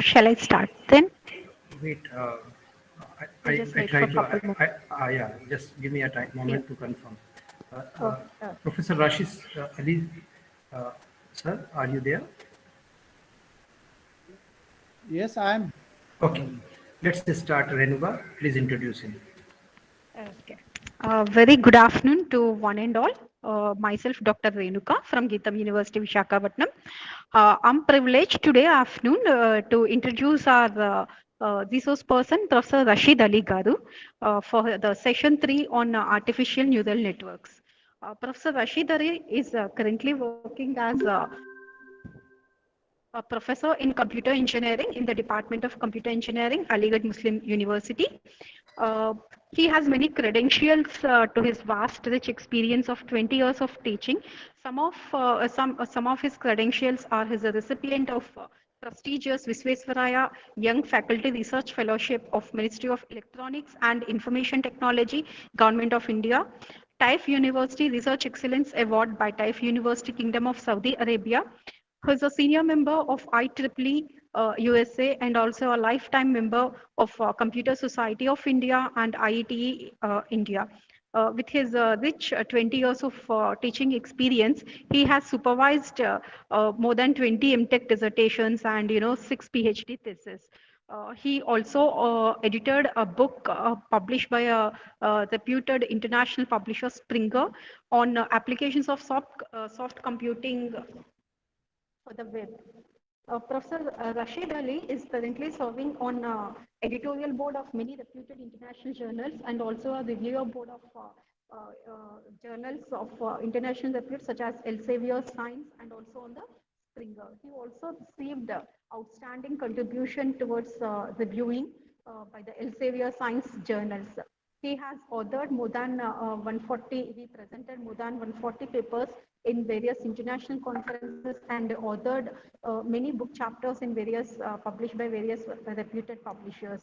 Shall I start then? Wait, We'll just I wait for try a to, couple more. yeah, just give me a time, Yeah. moment to confirm. Uh, uh, Okay. Professor Rashid Ali, uh, sir, are you there? Yes, I'm. Okay, let's start. Renuga, please introduce him. Okay. Very good afternoon to one and all. Myself, Dr. Renuka from Geetam University, Visakhapatnam. I'm privileged today afternoon to introduce our resource person, Professor Rashid Ali Garu, for the session 3 on artificial neural networks. Professor Rashid Ali is currently working as a professor in computer engineering in the Department of Computer Engineering, Aligarh Muslim University. Uh, he has many credentials to his vast, rich experience of 20 years of teaching. Some of his credentials are his recipient of prestigious Visvesvaraya Young Faculty Research Fellowship of Ministry of Electronics and Information Technology, Government of India, TAIF University Research Excellence Award by TAIF University, Kingdom of Saudi Arabia. He is a senior member of IEEE USA and also a lifetime member of Computer Society of India and IETE India. With his rich 20 years of teaching experience, he has supervised more than 20 MTech dissertations and 6 PhD theses. He also edited a book published by a reputed international publisher, Springer, on applications of soft computing for the web. Professor Rashid Ali is currently serving on editorial board of many reputed international journals and also a reviewer board of journals of international repute such as Elsevier Science and also on the Springer. He also received outstanding contribution towards reviewing by the Elsevier Science journals. He has authored more than 140, he presented more than 140 papers in various international conferences and authored many book chapters in various published by various reputed publishers.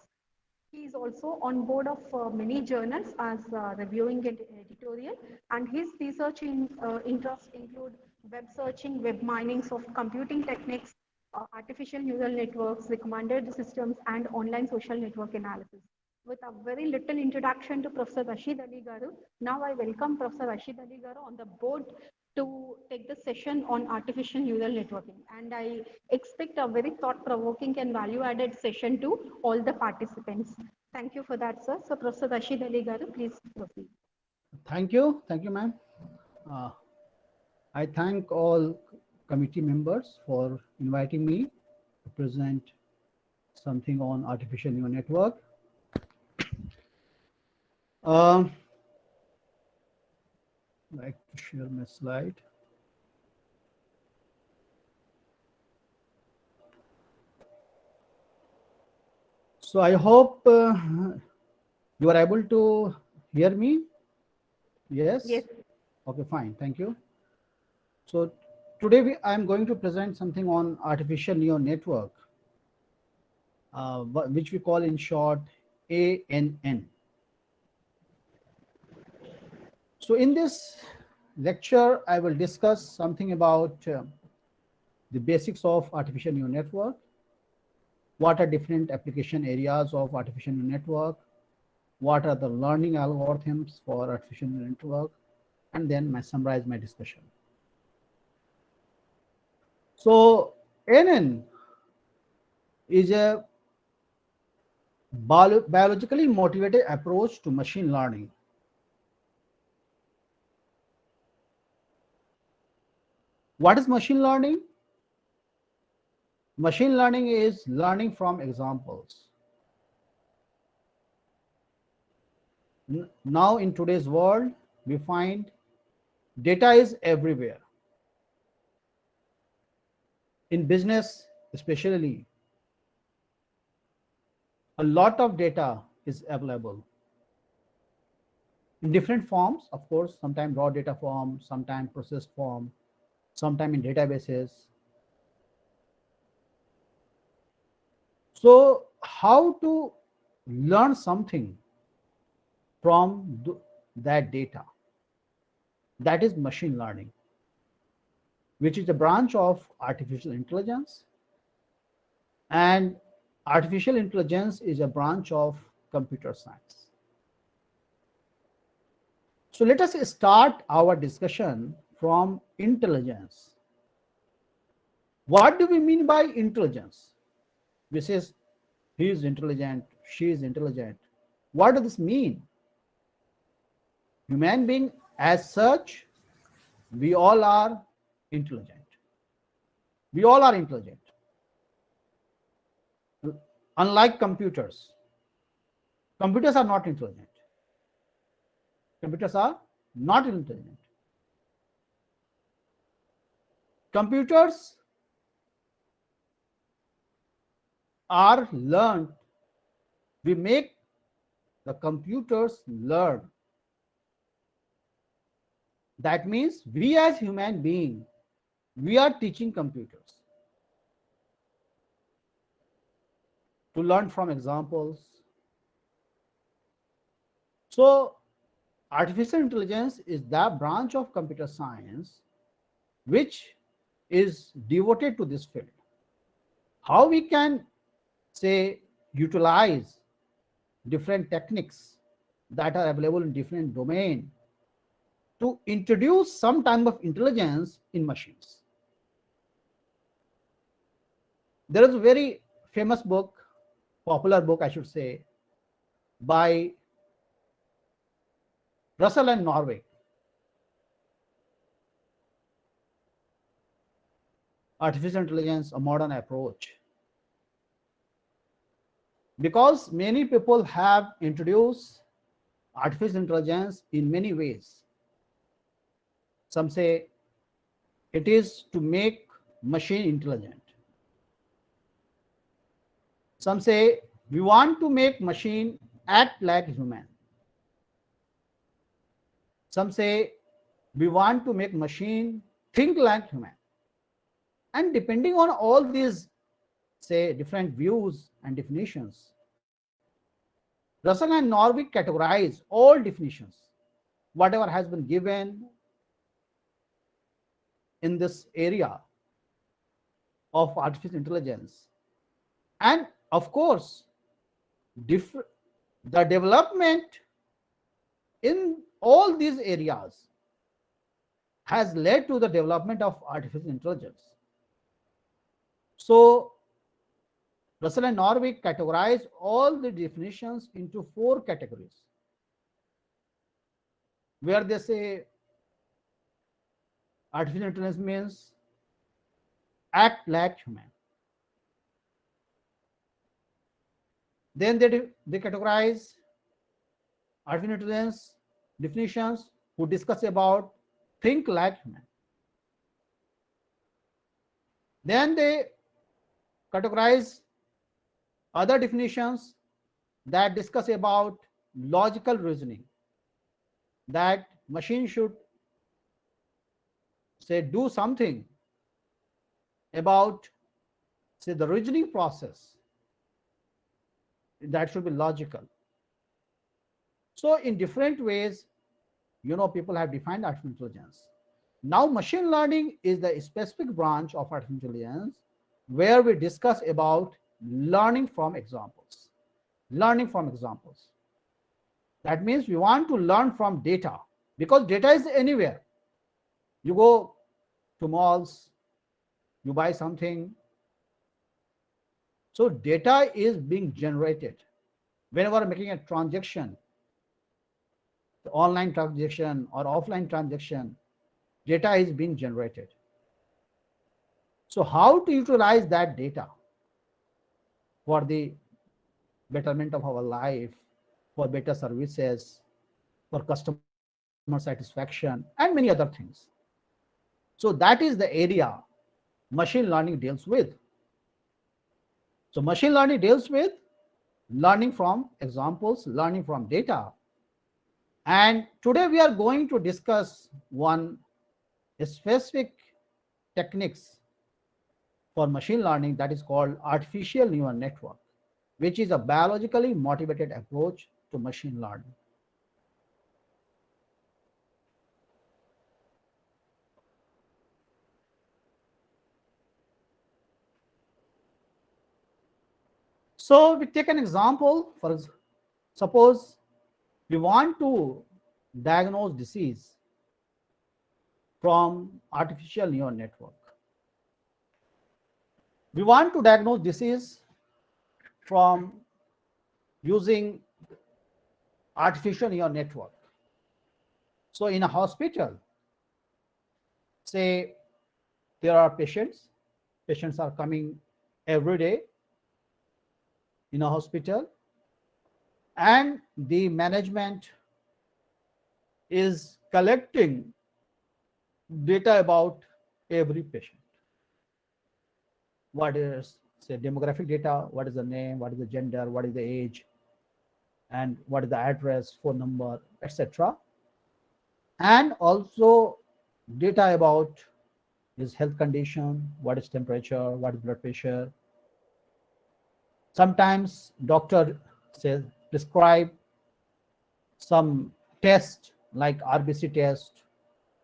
He is also on board of many journals as reviewing and editorial, and his research interests include web searching, web mining, soft computing techniques, artificial neural networks, recommended systems, and online social network analysis. With a very little introduction to Professor Rashid Ali Garu, now I welcome Professor Rashid Ali Garu on the board to take the session on artificial neural networking. And I expect a very thought-provoking and value-added session to all the participants. Thank you for that, sir. So, Professor Rashid Ali Garu, please proceed. Thank you, ma'am. Uh, I thank all committee members for inviting me to present something on artificial neural network. Um, I'd like to share my slide. So I hope you are able to hear me. Yes. Yes. Okay, fine. Thank you. So today I'm going to present something on artificial neural network, which we call in short ANN. So in this lecture, I will discuss something about the basics of artificial neural network, what are different application areas of artificial neural network, what are the learning algorithms for artificial neural network, and then summarize my discussion. So ANN is a biologically motivated approach to machine learning. What is machine learning? Machine learning is learning from examples. Now in today's world, we find data is everywhere. In business, especially, a lot of data is available in different forms, of course, sometimes raw data form, sometimes processed form, sometimes in databases. So how to learn something from that data? That is machine learning, which is a branch of artificial intelligence. And artificial intelligence is a branch of computer science. So let us start our discussion from intelligence. What do we mean by intelligence? We say he is intelligent, she is intelligent. What does this mean? Human being as such, we all are intelligent. We all are intelligent. Unlike computers, computers are not intelligent. Computers are not intelligent. Computers are learned. We make the computers learn. That means we as human beings, we are teaching computers to learn from examples. So artificial intelligence is that branch of computer science which is devoted to this field. How we can say utilize different techniques that are available in different domain to introduce some type of intelligence in machines. There is a very famous book, popular book I should say, by Russell and Norway. Artificial Intelligence, a Modern Approach. Because many people have introduced artificial intelligence in many ways. Some say it is to make machine intelligent. Some say we want to make machine act like human. Some say we want to make machine think like human. And depending on all these, say, different views and definitions, Russell and Norvig categorize all definitions, whatever has been given in this area of artificial intelligence. And of course, the development in all these areas has led to the development of artificial intelligence. So Russell and Norvig categorize all the definitions into 4 categories, where they say artificial intelligence means act like human. Then they categorize artificial intelligence definitions who discuss about think like human. Then they categorize other definitions that discuss about logical reasoning, that machine should say do something about say the reasoning process that should be logical. So in different ways, people have defined artificial intelligence. Now machine learning is the specific branch of artificial intelligence where we discuss about learning from examples. Learning from examples. That means we want to learn from data, because data is anywhere. You go to malls, you buy something. So data is being generated. Whenever making a transaction, the online transaction or offline transaction, data is being generated. So how to utilize that data for the betterment of our life, for better services, for customer satisfaction, and many other things. So that is the area machine learning deals with. So machine learning deals with learning from examples, learning from data. And today we are going to discuss one specific techniques for machine learning that is called artificial neural network, which is a biologically motivated approach to machine learning. So we take an example. Suppose we want to diagnose disease from artificial neural network. We want to diagnose disease from using artificial neural network. So in a hospital, say there are patients are coming every day in a hospital, and the management is collecting data about every patient. What is, say, demographic data, what is the name, what is the gender, what is the age, and what is the address, phone number, etc. And also data about his health condition, what is temperature, what is blood pressure. Sometimes doctor says prescribe some test like RBC test,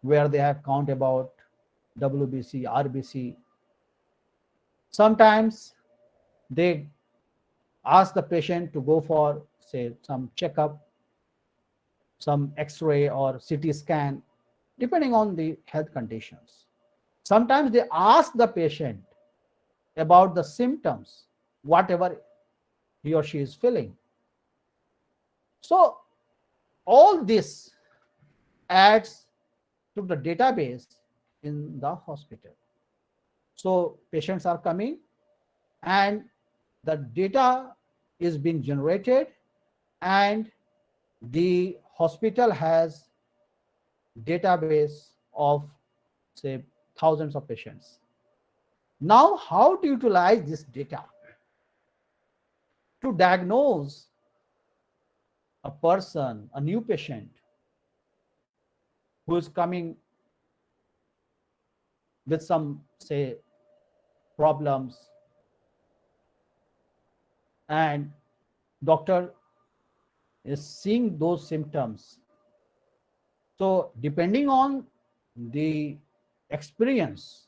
where they have count about WBC, RBC. Sometimes they ask the patient to go for, say, some checkup, some X-ray or CT scan, depending on the health conditions. Sometimes they ask the patient about the symptoms, whatever he or she is feeling. So all this adds to the database in the hospital. So patients are coming and the data is being generated, and the hospital has database of, say, thousands of patients. Now, how to utilize this data to diagnose a person, a new patient who is coming with some, say, problems, and doctor is seeing those symptoms. So depending on the experience,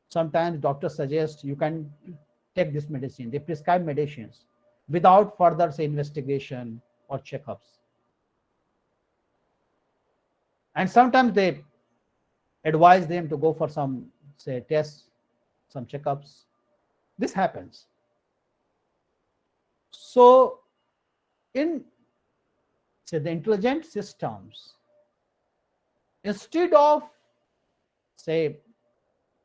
sometimes doctors suggest you can take this medicine. They prescribe medicines without further, say, investigation or checkups. And sometimes they advise them to go for some, say, tests, some checkups. This happens. So in, say, the intelligent systems, instead of, say,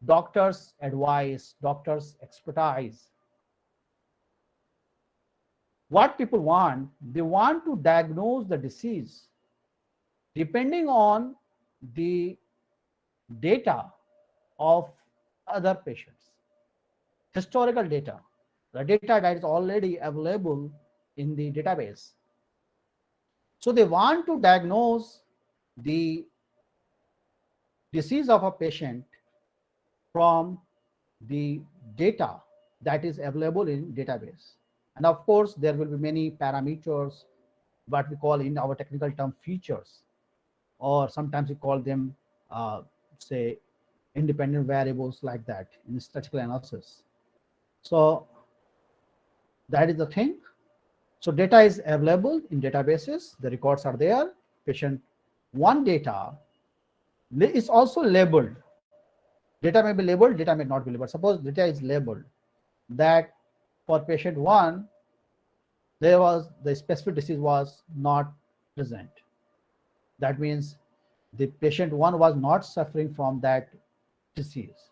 doctors' advice, doctors' expertise, what people want, they want to diagnose the disease depending on the data of other patients, historical data, the data that is already available in the database. So they want to diagnose the disease of a patient from the data that is available in database. And of course, there will be many parameters, what we call in our technical term features, or sometimes we call them, say, independent variables, like that in statistical analysis. So that is the thing. So data is available in databases, the records are there. Patient one data is also labeled. Data may be labeled, data may not be labeled. Suppose data is labeled that for patient one, there was, the specific disease was not present. That means the patient one was not suffering from that disease.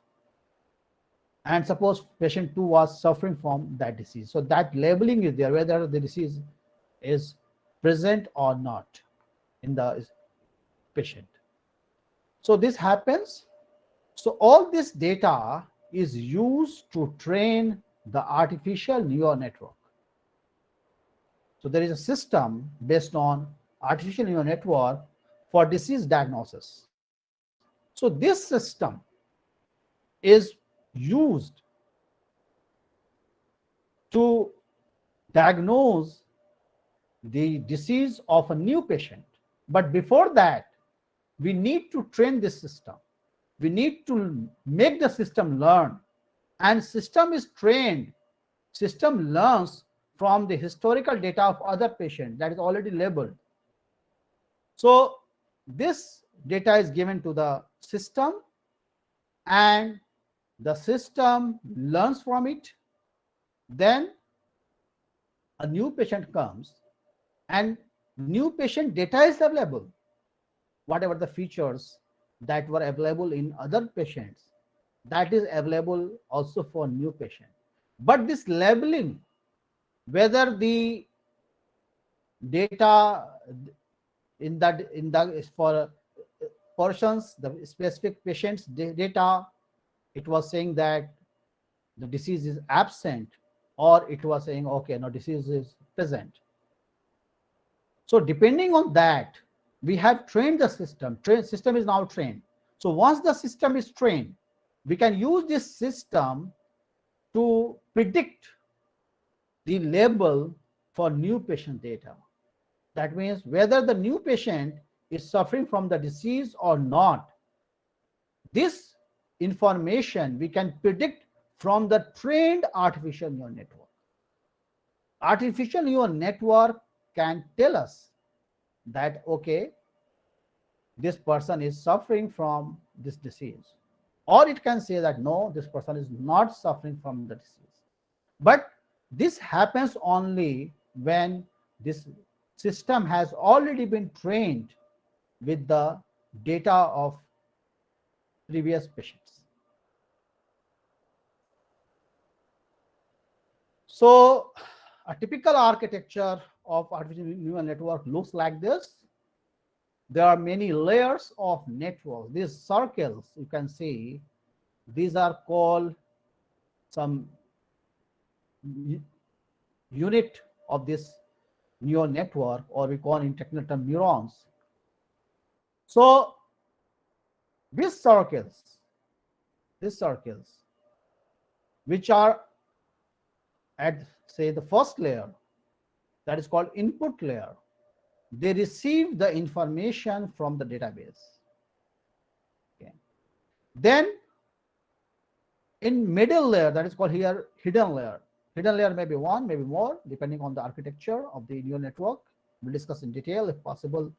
And suppose patient two was suffering from that disease. So that labeling is there, whether the disease is present or not in the patient. So this happens. So all this data is used to train the artificial neural network. So there is a system based on artificial neural network for disease diagnosis. So this system is used to diagnose the disease of a new patient. But before that, we need to train this system. We need to make the system learn, and system is trained system learns from the historical data of other patients that is already labeled. So this data is given to the system, and the system learns from it. Then a new patient comes, and new patient data is available. Whatever the features that were available in other patients, that is available also for new patient. But this labeling, whether the data in that is for portions, the specific patient's data, it was saying that the disease is absent, or it was saying, okay, no, disease is present. So depending on that, we have trained the system. System is now trained. So once the system is trained, we can use this system to predict the label for new patient data. That means whether the new patient is suffering from the disease or not. This information we can predict from the trained artificial neural network. Artificial neural network can tell us that, okay, this person is suffering from this disease. Or it can say that, no, this person is not suffering from the disease. But this happens only when this system has already been trained with the data of previous patients. So a typical architecture of artificial neural network looks like this. There are many layers of network. These circles, you can see, these are called some unit of this neural network, or we call in technical term neurons. So these circles, which are at, say, the first layer, that is called input layer, they receive the information from the database. Okay. Then in middle layer, that is called here hidden layer. Hidden layer may be one, maybe more, depending on the architecture of the neural network. We'll discuss in detail, if possible,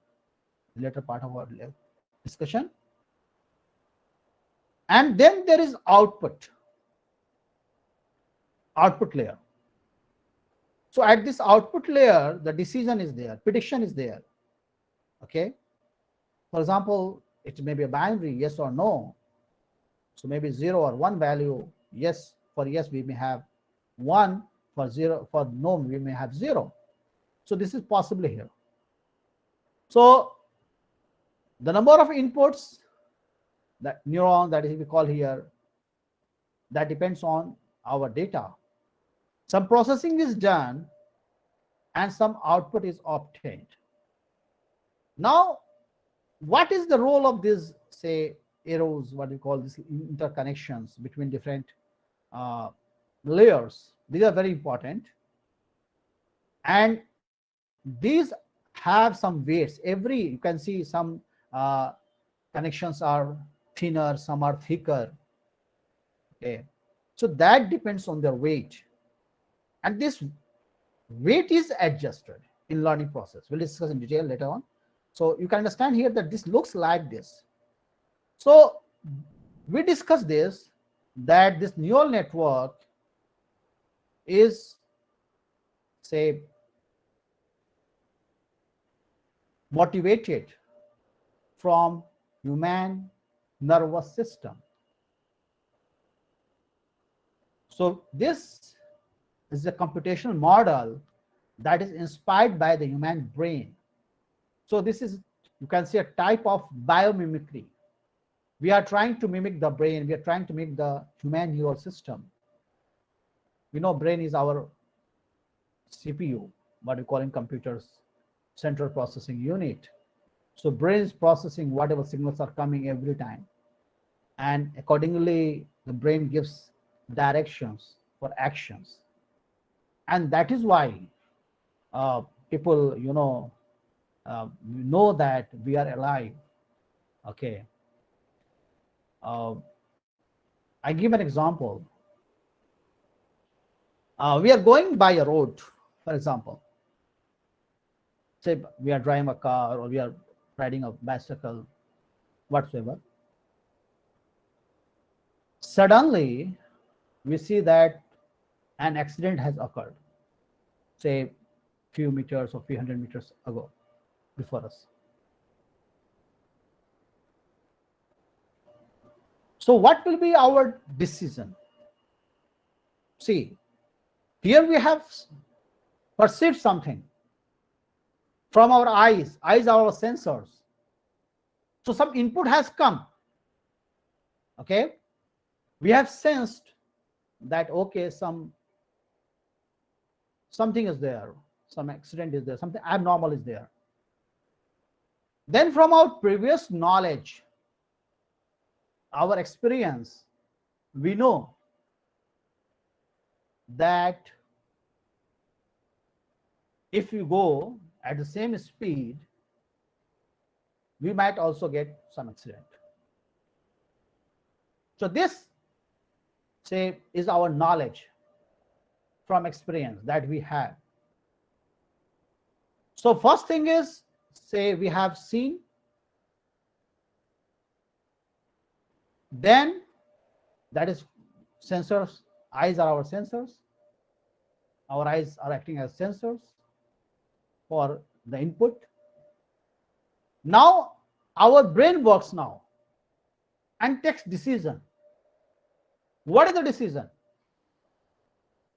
later part of our discussion. And then there is output layer. So at this output layer, the decision is there, prediction is there. Okay. For example, it may be a binary, yes or no. So maybe 0 or 1 value. Yes, for yes we may have 1, for 0, for no we may have 0. So this is possibly here. So the number of inputs, that neuron, that is we call here, that depends on our data. Some processing is done and some output is obtained. Now, what is the role of this, say, arrows, what we call these interconnections between different layers? These are very important, and these have some weights. You can see some connections are thinner, some are thicker. Okay, so that depends on their weight, and this weight is adjusted in learning process. We'll discuss in detail later on. So you can understand here that this looks like this. So we discussed this, that this neural network is, say, motivated from human nervous system. So this is a computational model that is inspired by the human brain. So this is, you can see, a type of biomimicry. We are trying to mimic the brain. We are trying to mimic the human neural system. We know brain is our CPU, what we call in computers, central processing unit. So brain is processing whatever signals are coming every time, and accordingly the brain gives directions for actions. And that is why people, know that we are alive. Okay. I give an example. We are going by a road, for example. Say we are driving a car or we are riding a bicycle, whatsoever. Suddenly, we see that an accident has occurred, say few meters or few hundred meters ago before us. So what will be our decision? See, here we have perceived something from our eyes. Eyes are our sensors. So some input has come. Okay, we have sensed that okay, something is there, some accident is there, something abnormal is there. Then from our previous knowledge, our experience, we know that if we go at the same speed, we might also get some accident. So this, say, is our knowledge from experience that we have. So first thing is, say we have seen, then that is sensors. Eyes are our sensors. Our eyes are acting as sensors for the input. Now our brain works now and takes decision. What is the decision?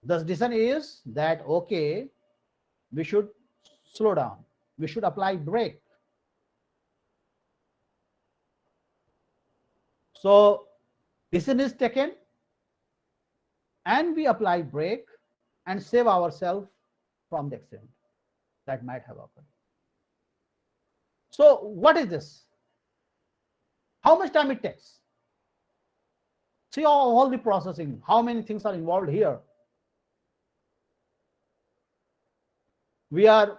The decision is that okay, we should slow down, we should apply brake. So decision is taken and we apply brake and save ourselves from the accident that might have occurred. So what is this? How much time it takes? See all the processing, how many things are involved here. We are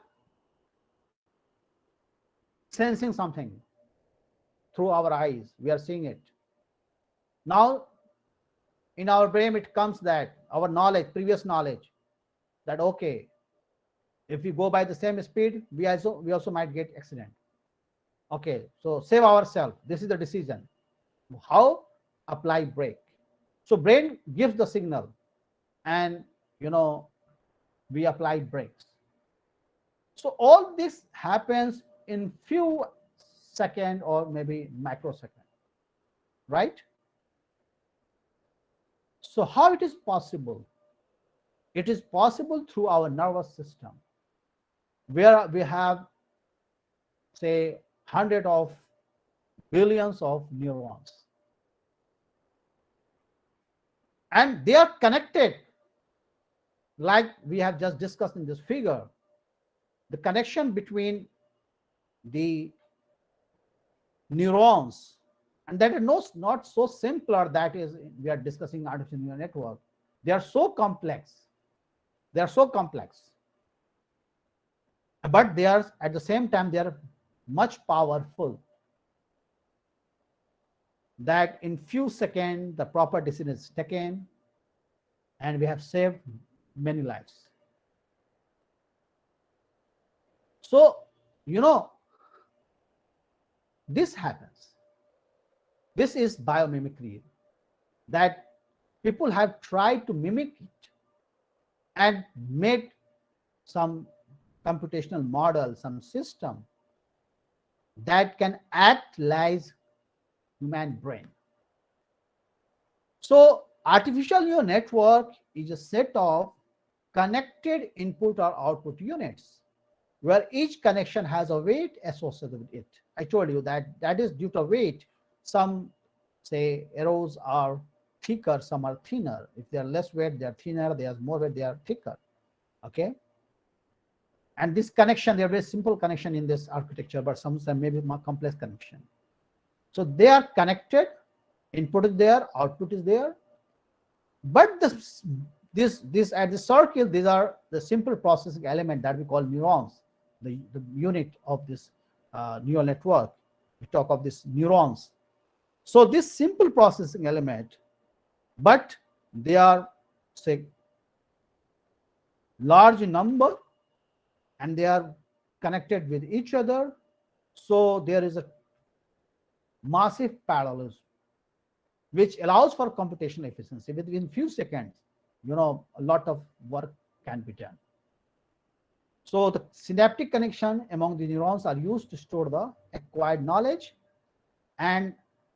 sensing something through our eyes, we are seeing it. Now in our brain it comes that our knowledge, previous knowledge, that okay, if we go by the same speed, we also might get accident. Okay, so save ourselves. This is the decision. How? Apply brake. So brain gives the signal and we apply brakes. So all this happens in few seconds or maybe microsecond, right? So how it is possible? It is possible through our nervous system, where we have, say, hundreds of billions of neurons. And they are connected, like we have just discussed in this figure. The connection between the neurons, and that is not so simpler, that is, we are discussing artificial neural network. They are so complex. They are so complex. But they are, at the same time, they are much powerful, that in few seconds the proper decision is taken and we have saved many lives. So this happens. This is biomimicry, that people have tried to mimic it and made some computational model, some system that can act like human brain. So artificial neural network is a set of connected input or output units, where each connection has a weight associated with it. I told you that is due to weight. Some, say, arrows are thicker, some are thinner. If they are less weight, they are thinner. They are more weight, they are thicker. Okay. And this connection, they are very simple connection in this architecture, but some may be more complex connection. So they are connected. Input is there, output is there. But this at the circle, these are the simple processing element that we call neurons, the unit of this neural network. We talk of these neurons. So this simple processing element, but they are, say, large number and they are connected with each other. So there is a massive parallelism which allows for computational efficiency. Within few seconds, a lot of work can be done. So the synaptic connection among the neurons are used to store the acquired knowledge. And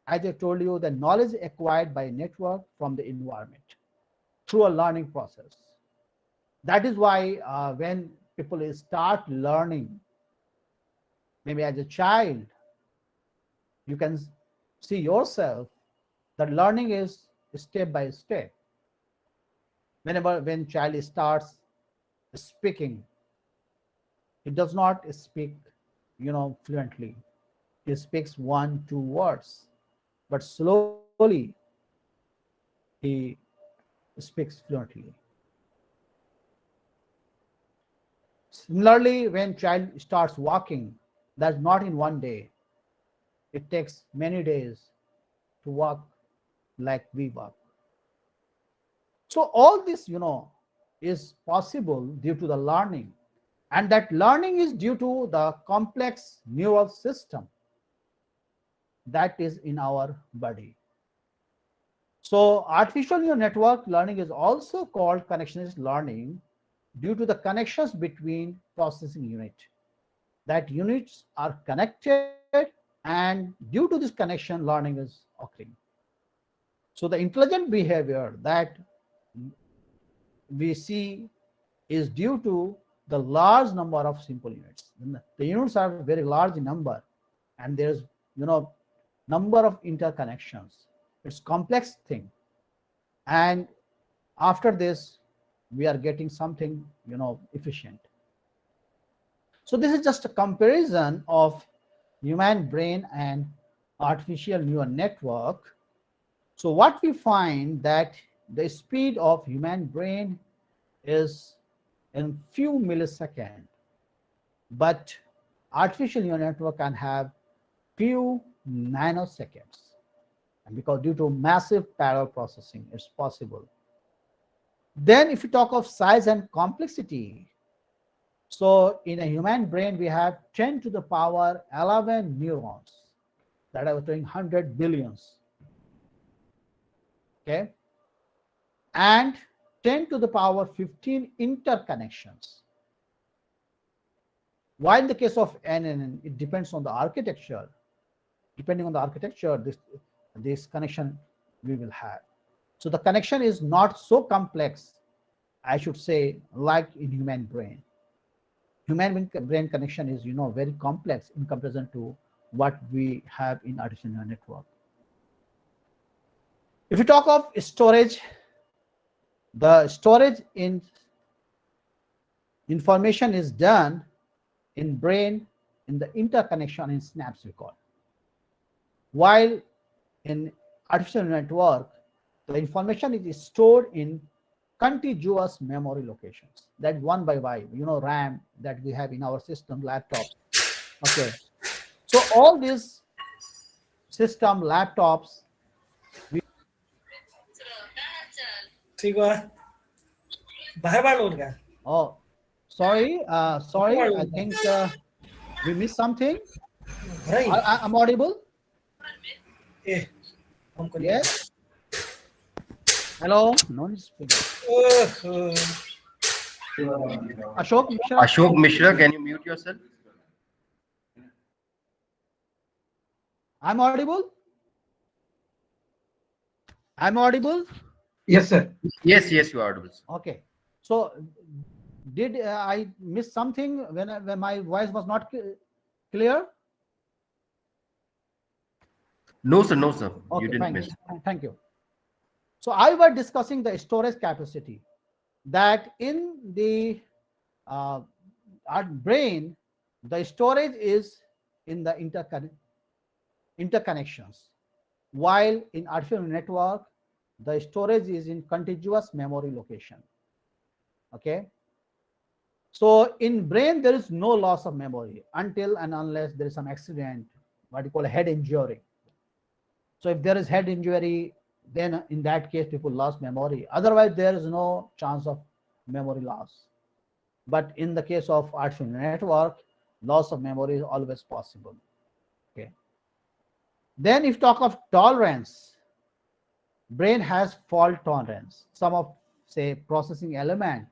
as I told you, the knowledge acquired by a network from the environment through a learning process. That is why when people start learning, maybe as a child, you can see yourself that learning is step by step. When child starts speaking, he does not speak, fluently. He speaks 1, 2 words, but slowly he speaks fluently. Similarly, when child starts walking, that's not in one day. It takes many days to walk like we walk. So all this, is possible due to the learning. And that learning is due to the complex neural system that is in our body. So artificial neural network learning is also called connectionist learning due to the connections between processing unit. That units are connected, and due to this connection, learning is occurring. So the intelligent behavior that we see is due to the large number of simple units. The units are very large in number, and there's number of interconnections. It's complex thing, and after this we are getting something efficient. So this is just a comparison of human brain and artificial neural network. So what we find that the speed of human brain is in few milliseconds, but artificial neural network can have few nanoseconds, and because due to massive parallel processing, it's possible. Then if you talk of size and complexity, so in a human brain we have 10 to the power 11 neurons that are doing 100 billions, okay, and 10 to the power 15 interconnections. While in the case of NNN, it depends on the architecture. Depending on the architecture, this connection we will have. So the connection is not so complex, I should say, like in human brain. Human brain connection is, very complex in comparison to what we have in artificial neural network. If you talk of storage, the storage in information is done in brain in the interconnection in synapse we call. While in artificial network, the information is stored in contiguous memory locations, that one by one, RAM that we have in our system, laptop. Okay, so all these system laptops. Oh, sorry, I think we missed something. I'm audible? Yes. Hello. No one is speaking. Ashok Mishra. Ashok Mishra, can you mute yourself? I'm audible? I'm audible? Yes, sir. Yes, you are audible. Okay. So did I miss something when my voice was not clear? No, sir. Okay, You didn't miss. Thank you. So I was discussing the storage capacity, that in the our brain, the storage is in the interconnections, while in artificial network, the storage is in contiguous memory location. Okay. So in brain, there is no loss of memory until and unless there is some accident, what you call a head injury. So if there is head injury, then in that case, people lost memory. Otherwise, there is no chance of memory loss. But in the case of artificial network, loss of memory is always possible. Okay. Then if talk of tolerance, brain has fault tolerance. Some of, say, processing element,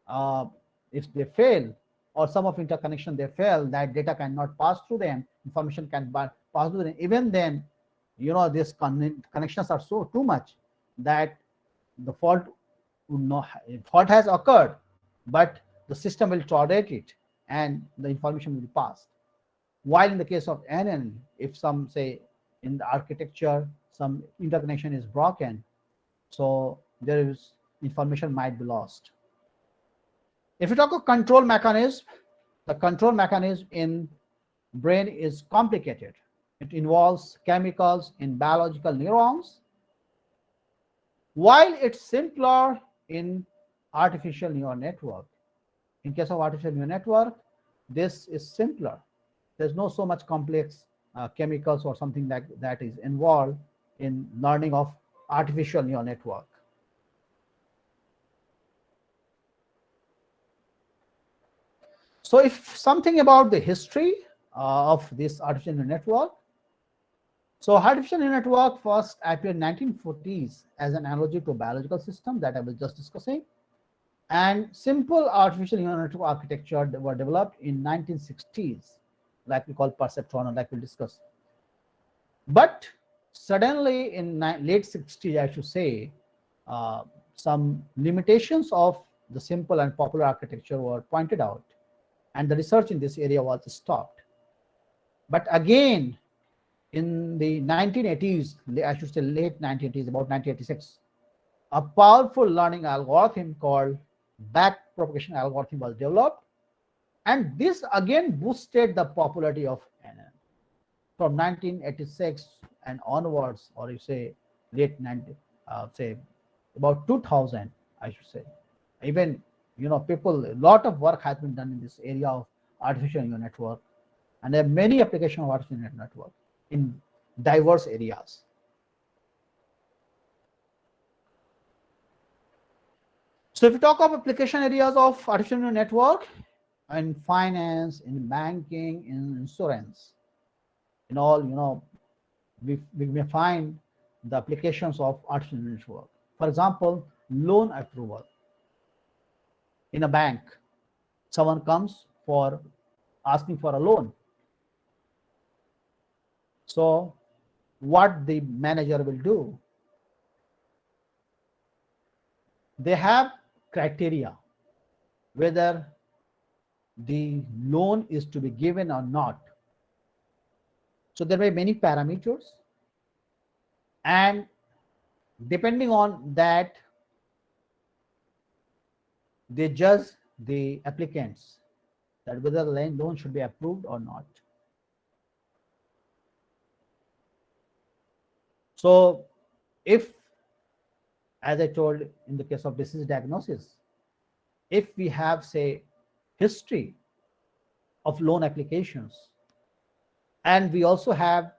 uh, if they fail, or some of interconnection they fail, that data cannot pass through them, information can pass through them. Even then, these connections are so too much that the fault would not, fault has occurred, but the system will tolerate it and the information will be passed. While in the case of NN, if some, say, in the architecture, some interconnection is broken, so there is information might be lost. If you talk of control mechanism, the control mechanism in brain is complicated. It involves chemicals in biological neurons. While it's simpler in artificial neural network. In case of artificial neural network, this is simpler. There's no so much complex chemicals or something like that is involved in learning of artificial neural network. So if something about the history of this artificial neural network. So artificial neural network first appeared in 1940s as an analogy to a biological system that I was just discussing. And simple artificial neural network architecture were developed in 1960s, like we call perceptron, like we'll discuss. But suddenly in late 60s, I should say, some limitations of the simple and popular architecture were pointed out, and the research in this area was stopped. But again, in the 1980s, I should say late 1980s, about 1986, a powerful learning algorithm called backpropagation algorithm was developed, and this again boosted the popularity of NN. From 1986 and onwards, or you say late 90, say about 2000, I should say, even people, a lot of work has been done in this area of artificial neural network, and there are many applications of artificial neural network in diverse areas. So if you talk of application areas of artificial neural network in finance, in banking, in insurance, in all, we may find the applications of artificial neural network. For example, loan approval. In a bank, someone comes for asking for a loan. So what the manager will do, they have criteria whether the loan is to be given or not. So there may be many parameters, and depending on that, they judge the applicants that whether the loan should be approved or not. So if, as I told in the case of disease diagnosis, if we have, say, history of loan applications, and we also have,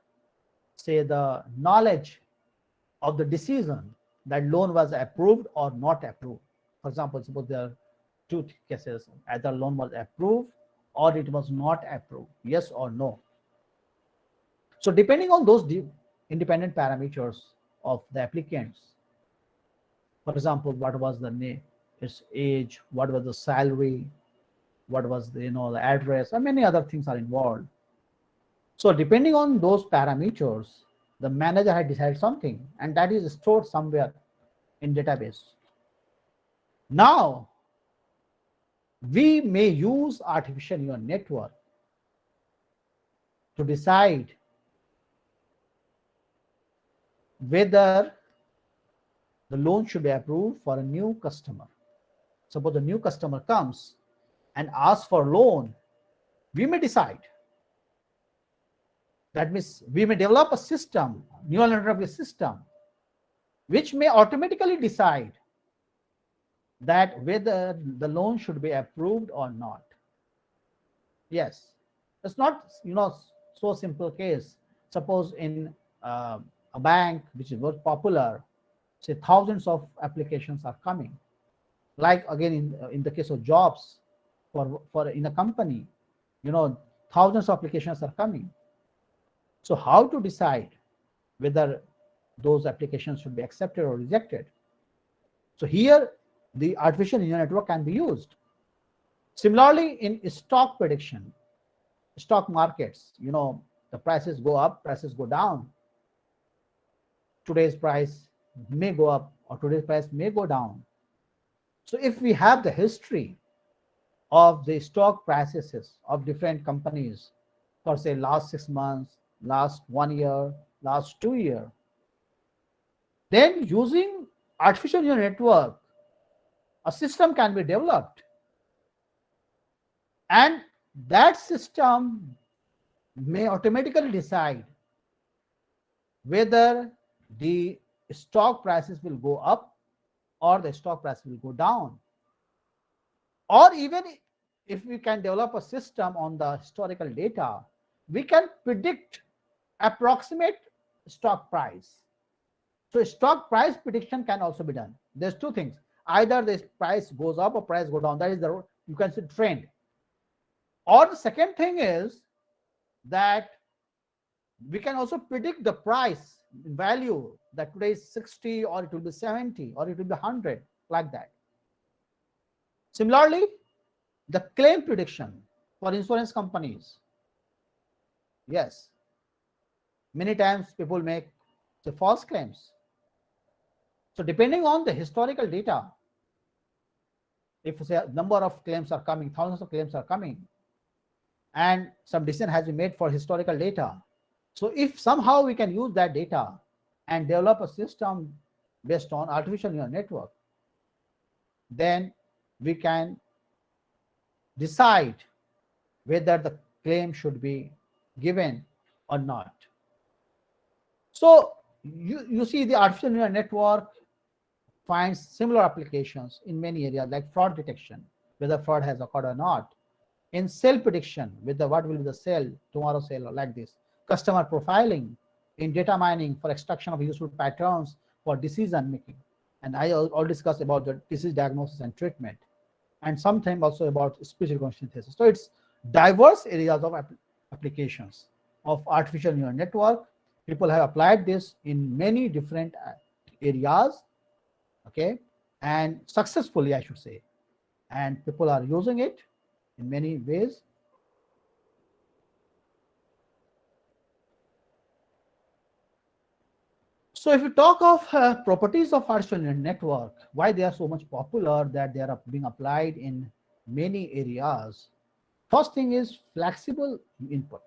say, the knowledge of the decision that loan was approved or not approved. For example, suppose there are two cases, either loan was approved or it was not approved, yes or no. So depending on those independent parameters of the applicants, for example, what was the name, its age, what was the salary, what was the the address, and many other things are involved. So depending on those parameters, the manager had decided something, and that is stored somewhere in database. Now we may use artificial neural network to decide whether the loan should be approved for a new customer. Suppose a new customer comes and asks for loan, we may decide. That means we may develop a system, neural network system, which may automatically decide that whether the loan should be approved or not. Yes, it's not so simple case. Suppose in a bank which is very popular, say thousands of applications are coming. Like again in the case of jobs, for in a company, thousands of applications are coming. So how to decide whether those applications should be accepted or rejected? So here the artificial neural network can be used. Similarly, in stock prediction, stock markets, the prices go up, prices go down. Today's price may go up or today's price may go down. So if we have the history of the stock prices of different companies for say last 6 months, last 1 year, last 2 years, then using artificial neural network, a system can be developed, and that system may automatically decide whether the stock prices will go up or the stock price will go down. Or even if we can develop a system on the historical data, we can predict approximate stock price. So stock price prediction can also be done. There's two things. Either the price goes up or price go down. That is the, you can see trend. Or the second thing is that we can also predict the price value, that today is 60 or it will be 70 or it will be 100, like that. Similarly, the claim prediction for insurance companies. Yes, many times people make the false claims. So depending on the historical data, if say a number of claims are coming, thousands of claims are coming, and some decision has been made for historical data. So if somehow we can use that data and develop a system based on artificial neural network, then we can decide whether the claim should be given or not. So you see the artificial neural network finds similar applications in many areas, like fraud detection, whether fraud has occurred or not. In sale prediction, whether what will be the sale, tomorrow sale, or like this. Customer profiling, in data mining for extraction of useful patterns for decision making. And I already discussed about the disease diagnosis and treatment, and sometimes also about speech recognition synthesis. So it's diverse areas of applications of artificial neural network. People have applied this in many different areas, okay, and successfully, I should say, and people are using it in many ways. So if you talk of properties of artificial neural network, why they are so much popular, that they are being applied in many areas. First thing is flexible input.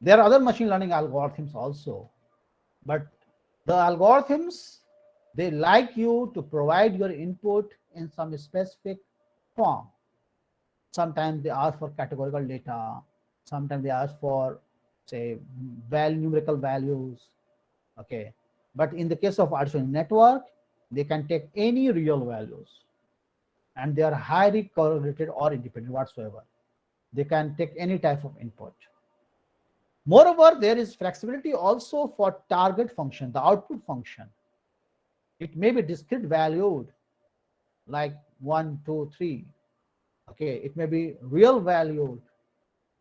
There are other machine learning algorithms also, but the algorithms, they like you to provide your input in some specific form. Sometimes they ask for categorical data, sometimes they ask for, say, numerical values, okay. But in the case of artificial network, they can take any real values, and they are highly correlated or independent whatsoever. They can take any type of input. Moreover, there is flexibility also for target function, the output function. It may be discrete valued, like 1, 2, 3. Okay, it may be real valued,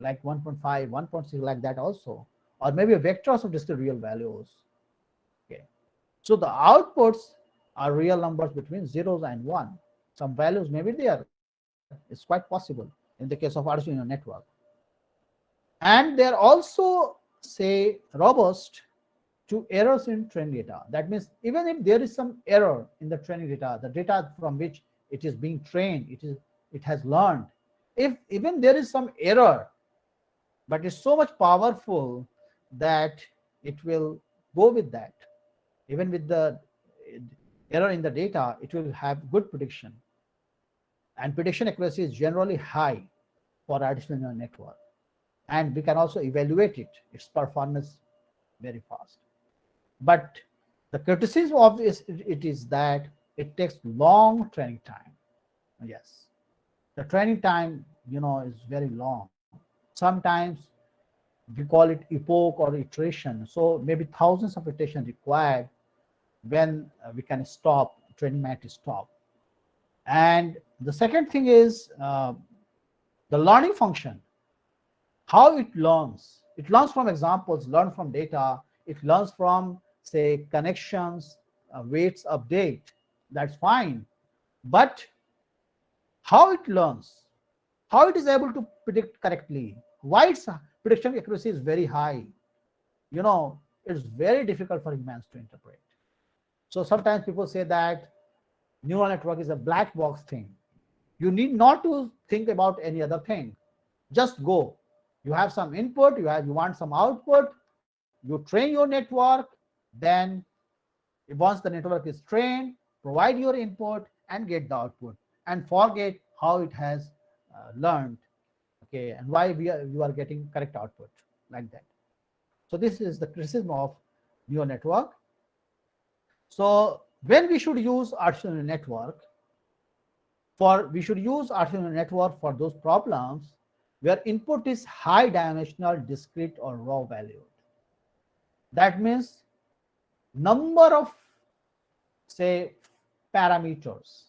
like 1.5, 1.6, like that also, or maybe vectors of discrete real values. Okay, so the outputs are real numbers between zeros and 1. Some values may be there. It's quite possible in the case of artificial neural network. And they're also, say, robust to errors in training data. That means even if there is some error in the training data, the data from which it is being trained, it has learned, if even there is some error, but it's so much powerful that it will go with that. Even with the error in the data, it will have good prediction. And prediction accuracy is generally high for artificial neural network. And we can also evaluate its performance very fast. But the criticism of it is that it takes long training time. Yes, the training time, is very long. Sometimes we call it epoch or iteration. So maybe thousands of iterations required when we can stop, training might stop. And the second thing is the learning function, how it learns. It learns from examples, learn from data, it learns from, say, connections, weights update, that's fine. But how it learns, how it is able to predict correctly, why its prediction accuracy is very high, it's very difficult for humans to interpret. So sometimes people say that neural network is a black box thing. You need not to think about any other thing. Just go. You have some input, you want some output, you train your network, then once the network is trained, provide your input and get the output, and forget how it has learned, okay, and why you are getting correct output like that. So this is the criticism of neural network. So when we should use artificial neural network, we should use artificial neural network for those problems where input is high dimensional, discrete, or raw valued. That means number of, say, parameters,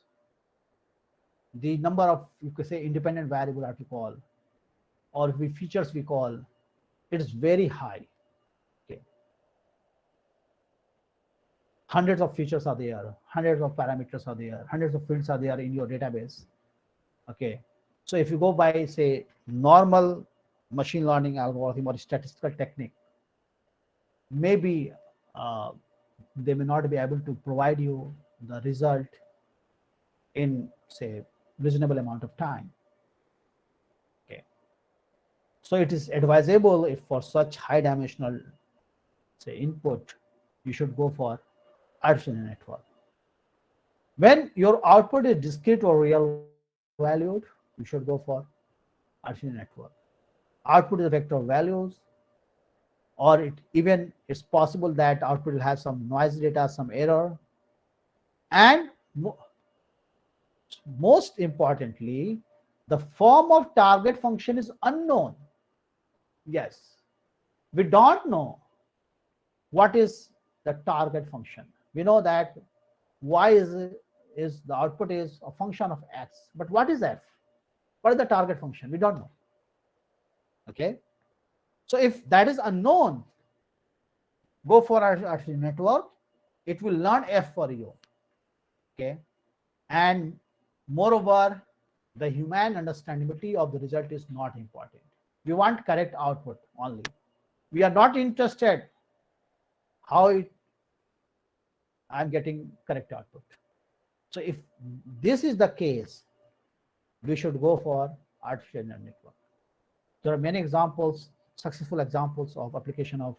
the number of, you could say, independent variable that we call, or features we call, it is very high. Okay, hundreds of features are there, hundreds of parameters are there, hundreds of fields are there in your database. Okay, so if you go by, say, normal machine learning algorithm or statistical technique, maybe they may not be able to provide you the result in, say, reasonable amount of time. Okay, so it is advisable, if for such high dimensional, say, input, you should go for artificial network. When your output is discrete or real valued, you should go for artificial network. Output is a vector of values, or it's possible that output will have some noisy data, some error, and most importantly, the form of target function is unknown. Yes, we don't know what is the target function. We know that y is the output is a function of x, but what is f? What is the target function? We don't know. Okay, so if that is unknown, go for artificial network. It will learn f for you. Okay, and moreover, the human understandability of the result is not important. We want correct output only. We are not interested how I'm getting correct output. So if this is the case, we should go for artificial neural network. There are many examples, successful examples of application of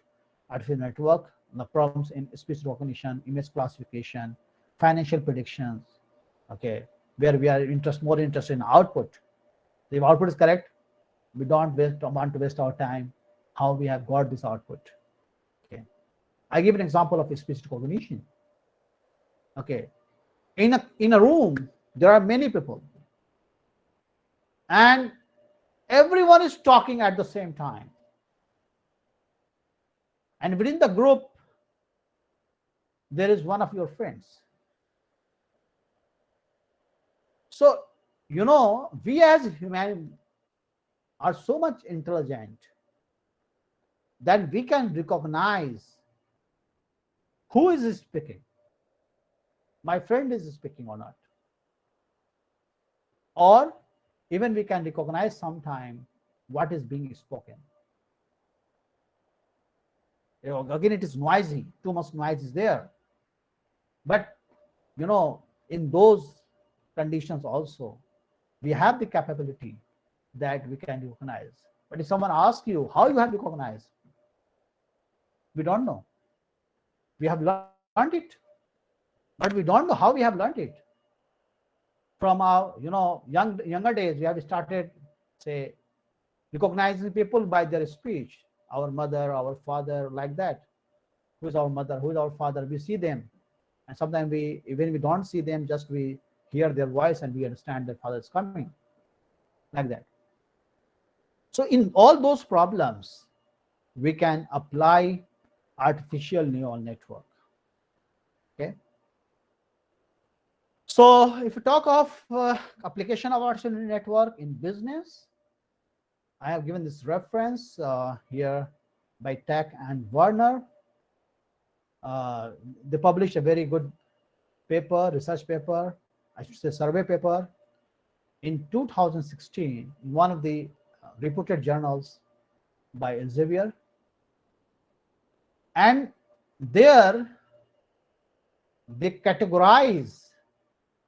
artificial network, the problems in speech recognition, image classification, financial predictions, okay, where we are more interested in output. If output is correct, we don't want to waste our time how we have got this output. Okay, I give an example of speech recognition. Okay, in a room there are many people, and everyone is talking at the same time, and within the group there is one of your friends. So we as human are so much intelligent that we can recognize who is speaking, my friend is speaking or not, or even we can recognize sometime what is being spoken. Again, it is noisy, too much noise is there, but in those conditions also we have the capability that we can recognize. But if someone asks you how you have recognized, we don't know. We have learned it, but we don't know how we have learned it. From our younger days, we have started, say, recognizing people by their speech. Our mother, our father, like that. Who is our mother? Who is our father? We see them, and sometimes even we don't see them, just we hear their voice and we understand that father is coming, like that. So in all those problems, we can apply artificial neural network. Okay. So if you talk of application of artificial neural network in business, I have given this reference here by Tech and Warner. They published a very good paper, research paper, I should say survey paper, in 2016 in one of the reputed journals by Elsevier. And there they categorize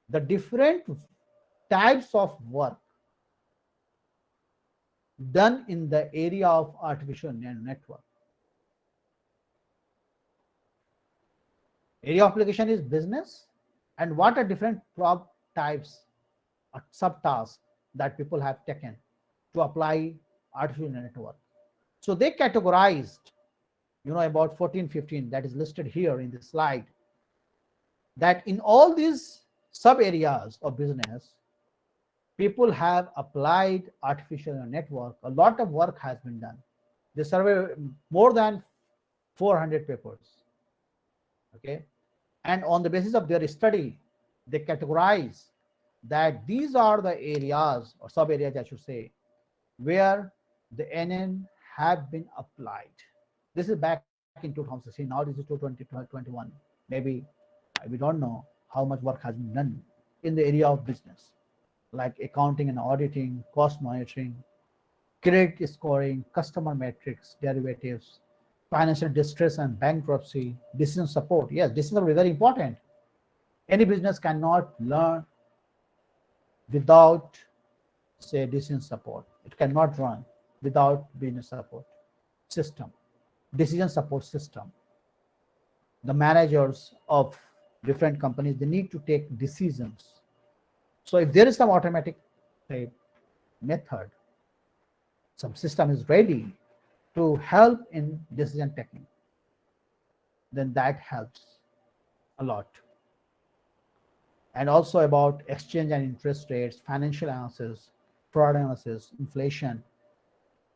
the different types of work done in the area of artificial neural network. Area of application is business, and what are different prop types or subtasks that people have taken to apply artificial neural network. So they categorized, about 14, 15 that is listed here in the slide, that in all these sub areas of business, people have applied artificial neural network. A lot of work has been done. They survey more than 400 papers. Okay. And on the basis of their study, they categorize that these are the areas or sub areas, I should say, where the NN have been applied. This is back in 2016. Now this is 2021. Maybe we don't know how much work has been done in the area of business, like accounting and auditing, cost monitoring, credit scoring, customer metrics, derivatives, financial distress and bankruptcy, decision support. Yes, decisions are very important. Any business cannot learn without, say, decision support. It cannot run without business support system, decision support system. The managers of different companies, they need to take decisions. So if there is some automatic, say, method, some system is ready to help in decision taking, then that helps a lot. And also about exchange and interest rates, financial analysis, fraud analysis, inflation,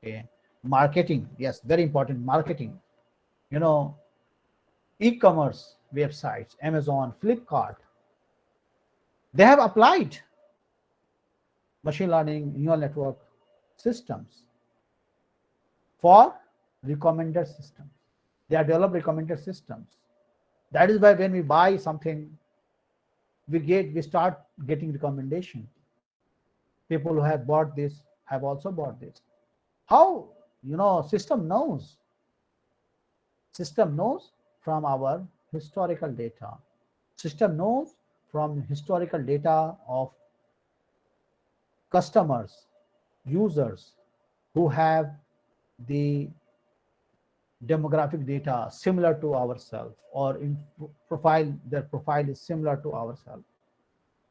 okay, marketing. Yes, very important, marketing. E-commerce websites, Amazon, Flipkart, they have applied machine learning neural network systems for recommender systems. They have developed recommender systems. That is why when we buy something, we start getting recommendation. People who have bought this have also bought this. How system knows from our historical data. System knows from historical data of customers, users who have the demographic data similar to ourselves, or in profile, their profile is similar to ourselves.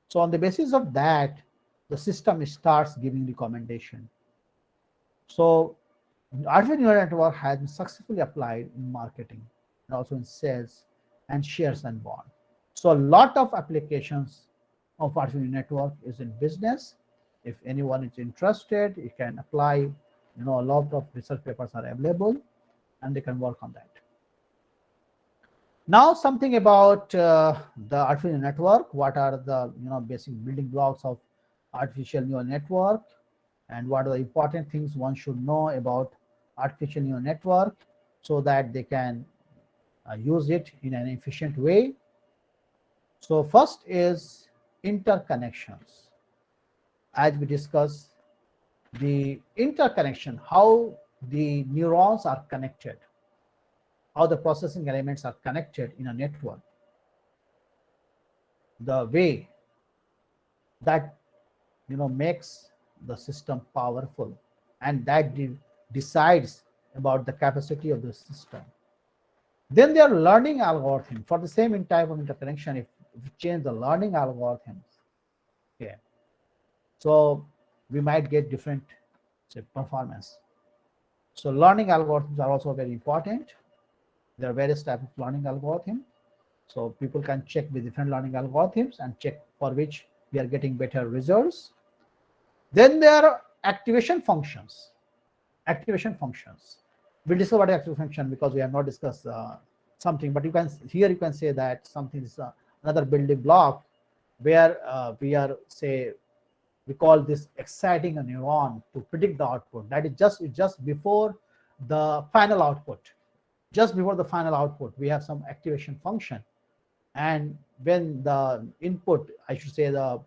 So on the basis of that, the system starts giving recommendation. So artificial neural network has been successfully applied in marketing and also in sales and shares and bond. So a lot of applications of artificial network is in business. If anyone is interested, you can apply. A lot of research papers are available, and they can work on that. Now something about the artificial network. What are the basic building blocks of artificial neural network, and what are the important things one should know about artificial neural network so that they can use it in an efficient way. So first is interconnections. As we discussed, the interconnection, how the neurons are connected, how the processing elements are connected in a network, the way that makes the system powerful, and that decides about the capacity of the system. Then there are learning algorithms for the same type of interconnection. If we change the learning algorithms, okay, so we might get different, say, performance. So learning algorithms are also very important. There are various types of learning algorithms. So people can check with different learning algorithms and check for which we are getting better results. Then there are activation functions. Activation functions. We'll discuss what activation function because we have not discussed something, but you can say that something is another building block where we are, say, we call this exciting a neuron to predict the output. That is just before the final output. Just before the final output, we have some activation function. And when the input, I should say the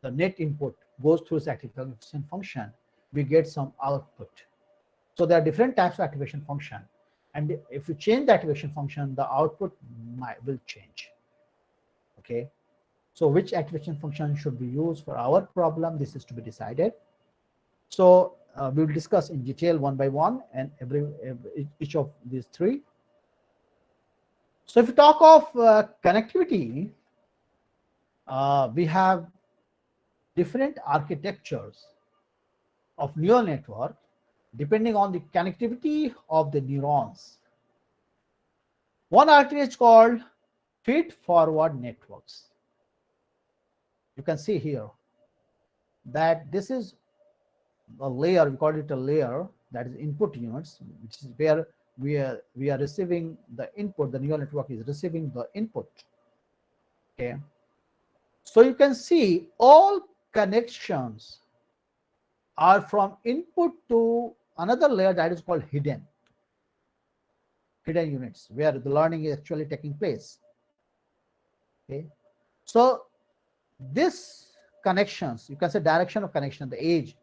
net input goes through this activation function, we get some output. So there are different types of activation function. And if you change the activation function, the output will change. Okay. So which activation function should be used for our problem? This is to be decided. So we will discuss in detail one by one and each of these three. So if you talk of connectivity, we have different architectures of neural network depending on the connectivity of the neurons. One architecture is called feed-forward networks. You can see here that this is a layer, we call it a layer, that is input units, which is where we are receiving the input, the neural network is receiving the input. Okay. So you can see all connections are from input to another layer that is called hidden units, where the learning is actually taking place. Okay. So this connections, you can say direction of connection, the edge,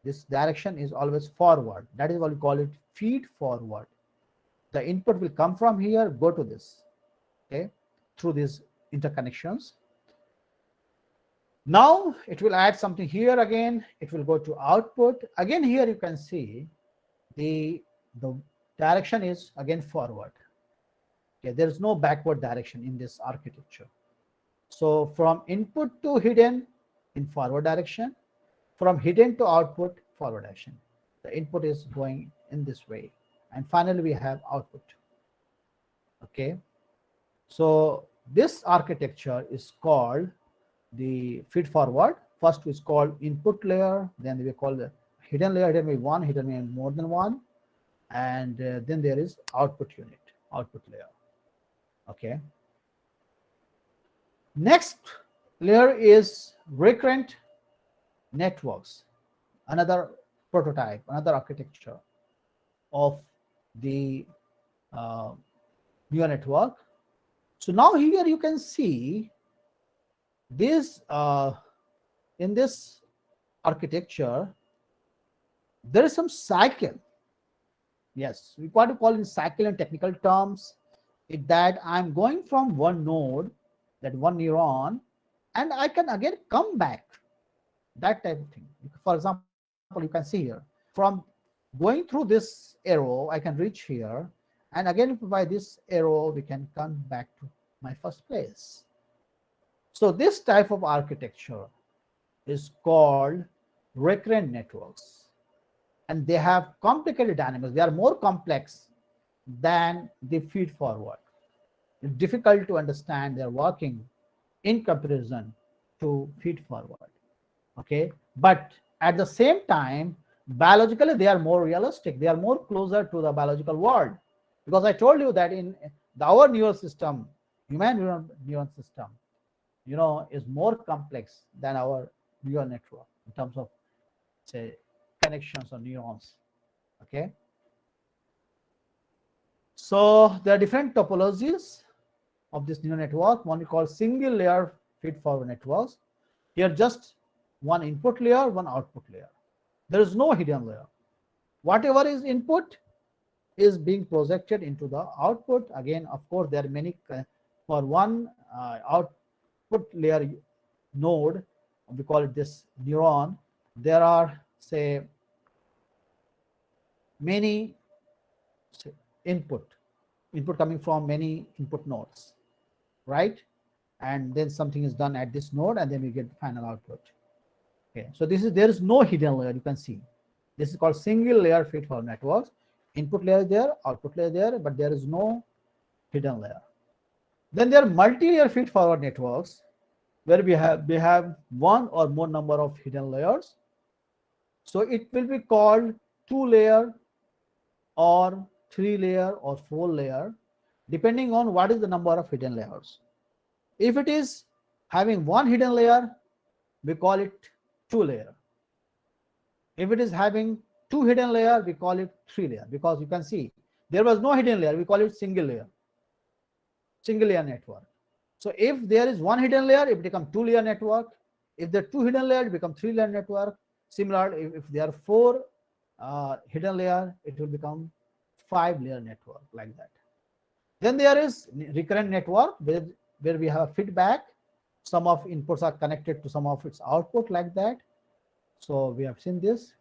this direction is always forward. That is what we call it feed forward. The input will come from here, go to this, okay, through these interconnections. Now it will add something here again, it will go to output. Again here you can see the direction is again forward. Okay, there is no backward direction in this architecture. So from input to hidden in forward direction, from hidden to output forward direction. The input is going in this way. And finally we have output. Okay. So this architecture is called the feed forward. First is called input layer, then we call the hidden layer, hidden may be one, hidden may be more than one, and then there is output unit, output layer. Okay. Next layer is recurrent networks, another prototype, another architecture of the neural network. So now here you can see this in this architecture there is some cycle. Yes, we want to call it cycle in technical terms. It that I'm going from one node, that one neuron, and I can again come back, that type of thing. For example, you can see here from going through this arrow I can reach here, and again by this arrow we can come back to my first place. So this type of architecture is called recurrent networks, and they have complicated dynamics. They are more complex than the feed forward. It's difficult to understand their working in comparison to feed forward. Okay, but at the same time biologically they are more realistic, they are more closer to the biological world, because I told you that in our neural system, human neuron system, you know, is more complex than our neural network in terms of, say, connections or neurons. Okay, so there are different topologies of this neural network. One we call single layer feed forward networks. Here just one input layer, one output layer. There is no hidden layer. Whatever is input is being projected into the output. Again, of course, there are many for one output layer node, we call it this neuron. There are, say, many input coming from many input nodes, right? And then something is done at this node, and then we get the final output. Okay, so there is no hidden layer. You can see this is called single layer feed forward networks. Input layer there, output layer there, but there is no hidden layer. Then there are multi-layer feed forward networks where we have one or more number of hidden layers. So it will be called 2-layer or 3-layer or 4-layer, depending on what is the number of hidden layers. If it is having one hidden layer, we call it two layer. If it is having two hidden layer, we call it three layer, because you can see there was no hidden layer, we call it single layer network. So if there is one hidden layer, it becomes two layer network. If there are two hidden layers, it becomes three layer network. Similar, if there are four hidden layer, it will become five layer network, like that. Then there is recurrent network where we have feedback. Some of inputs are connected to some of its output, like that. So we have seen this.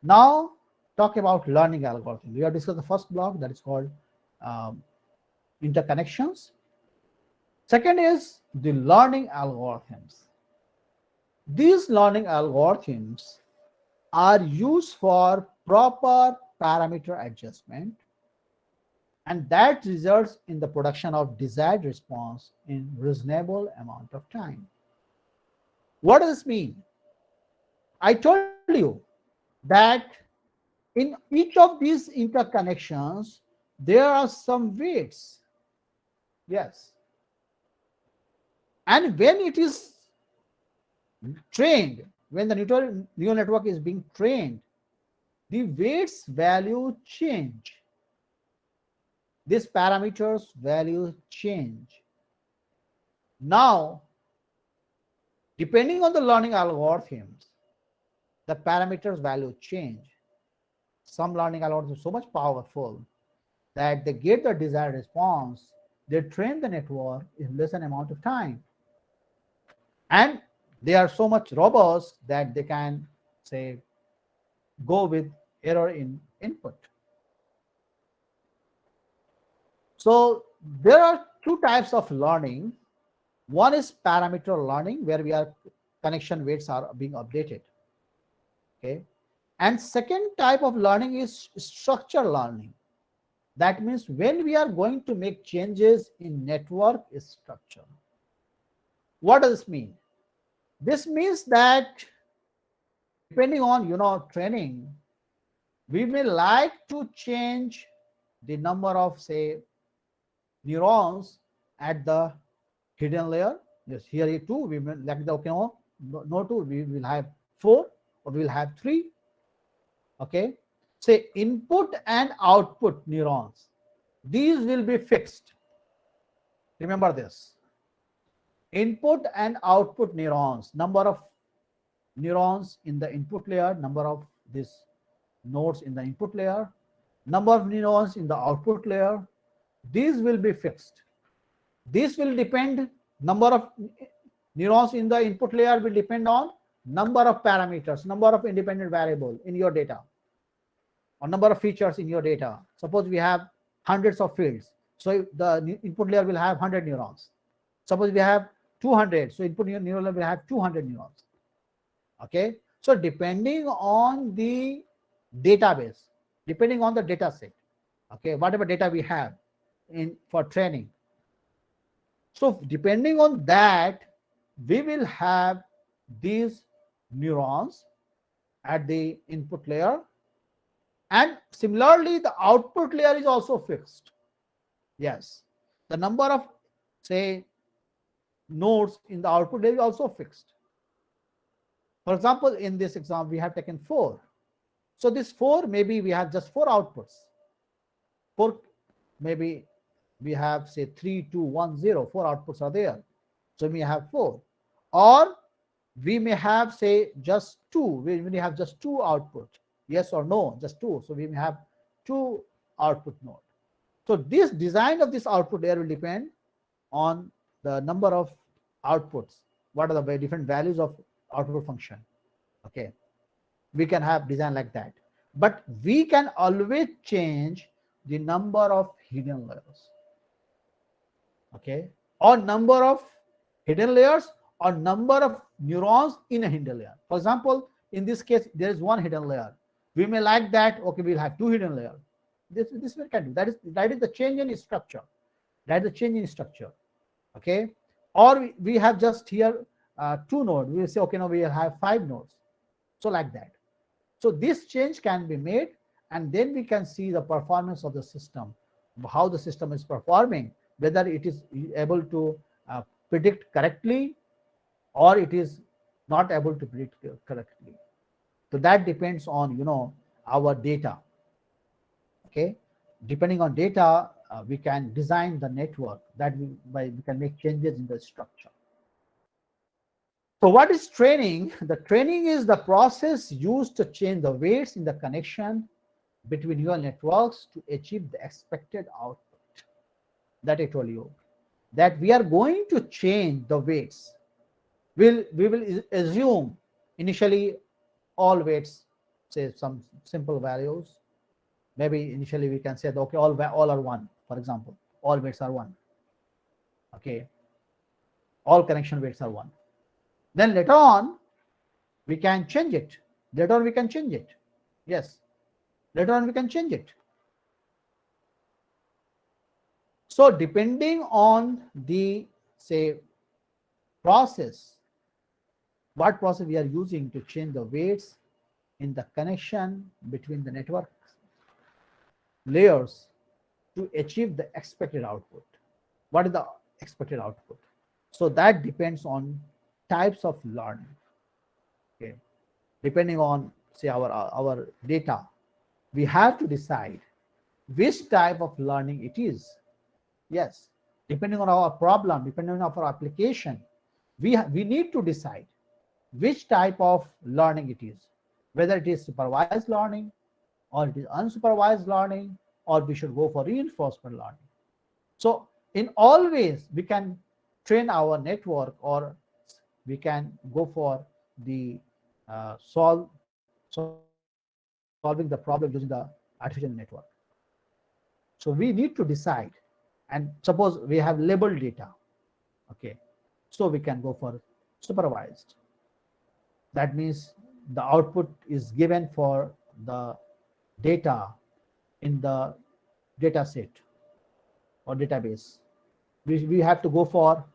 Now talk about learning algorithm. We have discussed the first block, that is called interconnections. Second is the learning algorithms. These learning algorithms are used for proper parameter adjustment, and that results in the production of desired response in reasonable amount of time. What does this mean? I told you that in each of these interconnections, there are some weights. Yes. And when it is trained, when the neural network is being trained, the weights value change. These parameters value change. Now, depending on the learning algorithms, the parameters value change. Some learning algorithms are so much powerful that they get the desired response, they train the network in less than amount of time. And they are so much robust that they can, say, go with error in input. So there are two types of learning. One is parameter learning, where we are connection weights are being updated. Okay. And second type of learning is structure learning. That means when we are going to make changes in network structure. What does this mean? This means that depending on training, we may like to change the number of, say, neurons at the hidden layer. Yes, here 2, we may like the, okay, no 2, we will have 4 or we will have 3. Okay, say input and output neurons, these will be fixed. Remember this. Input and output neurons, number of neurons in the input layer, number of these nodes in the input layer, number of neurons in the output layer, these will be fixed. This will depend, number of neurons in the input layer will depend on number of parameters, number of independent variable in your data, or number of features in your data. Suppose we have hundreds of fields, so the input layer will have 100 neurons. Suppose we have 200, so input neural will have 200 neurons. Okay, so depending on the database, depending on the data set, okay, whatever data we have for training, so depending on that, we will have these neurons at the input layer, and similarly the output layer is also fixed. Yes, the number of, say, nodes in the output layer is also fixed. For example, in this example we have taken 4. So this 4, maybe we have just 4 outputs. 4, maybe we have, say, 3, 2, 1, 0, 4 outputs are there. So we have 4. Or we may have, say, just 2. We may have just 2 output. Yes or no, just 2. So we may have 2 output nodes. So this design of this output layer will depend on the number of outputs. What are the different values of output function? Okay, we can have design like that, but we can always change the number of hidden layers. Okay, or number of hidden layers, or number of neurons in a hidden layer. For example, in this case there is 1 hidden layer. We may like that, okay, we'll have 2 hidden layers. This we can do. That is the change in structure. That is the change in structure. Okay, or we have just here 2 nodes. We will say, okay, now we have 5 nodes. So like that. So this change can be made, and then we can see the performance of the system, how the system is performing, whether it is able to predict correctly or it is not able to predict correctly. So that depends on, you know, our data. Okay, depending on data, we can design the network that we can make changes in the structure. So what is training? The training is the process used to change the weights in the connection between neural networks to achieve the expected output. That I told you, that we are going to change the weights. We will assume initially all weights, say some simple values. Maybe initially we can say that, okay, all are one, for example, all weights are one. Okay, all connection weights are one. Then later on we can change it. Later on we can change it. Yes, later on we can change it. So depending on the, say, process, what process we are using to change the weights in the connection between the network layers to achieve the expected output. What is the expected output? So that depends on types of learning. Okay, depending on, say, our data, we have to decide which type of learning it is. Yes, depending on our problem, depending on our application, we need to decide which type of learning it is, whether it is supervised learning or it is unsupervised learning, or we should go for reinforcement learning. So in all ways we can train our network, or we can go for the solving the problem using the artificial network. So we need to decide, and suppose we have labeled data. Okay, so we can go for supervised. That means the output is given for the data in the data set or database. We have to go for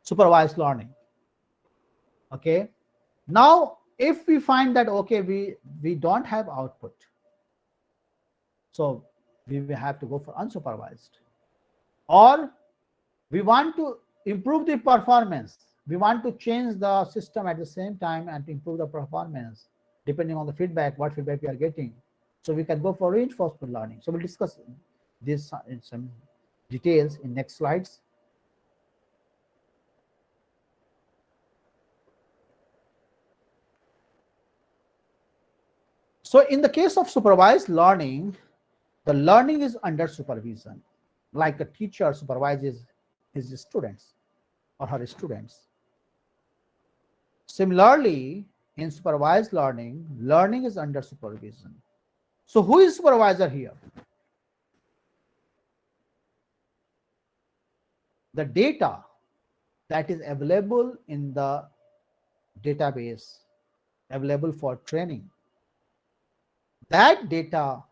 supervised learning. Okay, now if we find that, okay, we don't have output, so we will have to go for unsupervised. Or we want to improve the performance, we want to change the system at the same time and improve the performance depending on the feedback, what feedback we are getting. So we can go for reinforcement learning. So we'll discuss this in some details in next slides. So in the case of supervised learning, the learning is under supervision, like a teacher supervises his students or her students. Similarly, in supervised learning, learning is under supervision. So who is supervisor here? The data that is available in the database, available for training, that data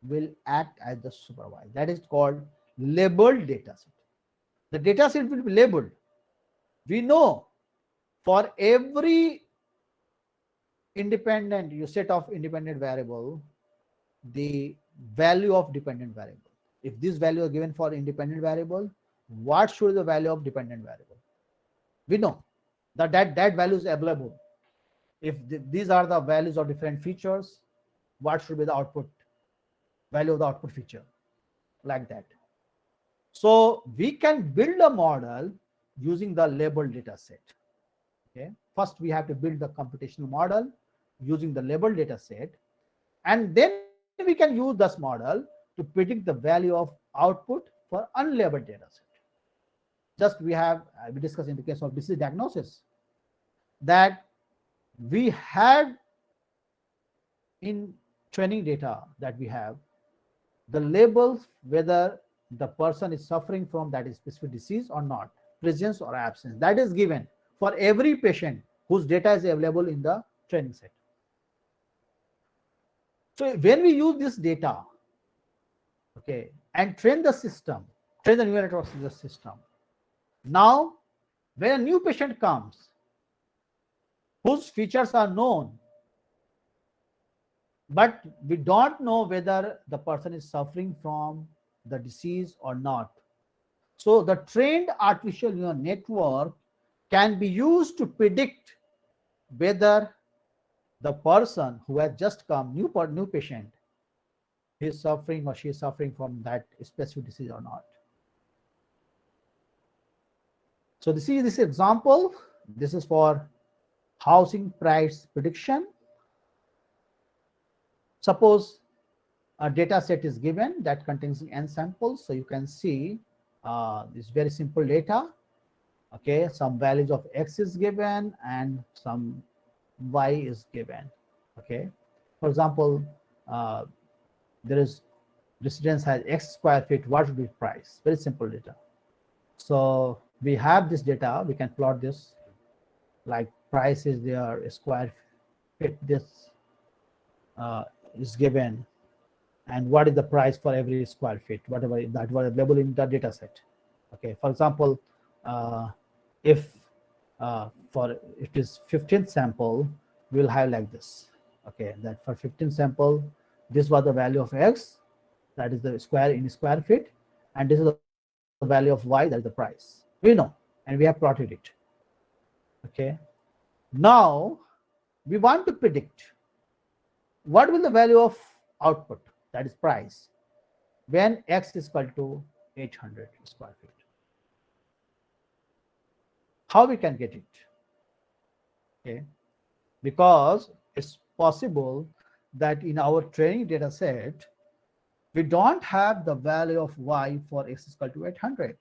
will act as the supervisor. That is called labeled data set. The data set will be labeled. We know for every independent set of independent variable, the value of dependent variable. If this value is given for independent variable, what should be the value of dependent variable? We know that value is available. If these are the values of different features, what should be the output value of the output feature, like that. So we can build a model using the labeled data set. Okay, first we have to build the computational model using the labeled data set, and then we can use this model to predict the value of output for unlabeled data set. Just we discussed in the case of disease diagnosis that we had in training data that we have the labels whether the person is suffering from that specific disease or not, presence or absence. That is given for every patient whose data is available in the training set. So when we use this data, okay, and train the system, train the neural networks in the system, now when a new patient comes whose features are known, but we don't know whether the person is suffering from the disease or not. So the trained artificial neural network can be used to predict whether the person who has just come, new patient, is suffering or she is suffering from that specific disease or not. So this example. This is for housing price prediction. Suppose a data set is given that contains n samples. So you can see this very simple data. Okay, some values of x is given and some y is given. Okay, for example, there is residence has x square feet. What would be price? Very simple data. So we have this data. We can plot this. Like price is there, square feet. This is given, and what is the price for every square feet, whatever that was available in the data set. Okay, for example, if for it is 15th sample, we will have like this. Okay, that for 15th sample, this was the value of x, that is the square in square feet, and this is the value of y, that is the price. We know, and we have plotted it. Okay, now we want to predict what will the value of output, that is price, when x is equal to 800 square feet. How we can get it? Okay, because it's possible that in our training data set, we don't have the value of y for x is equal to 800.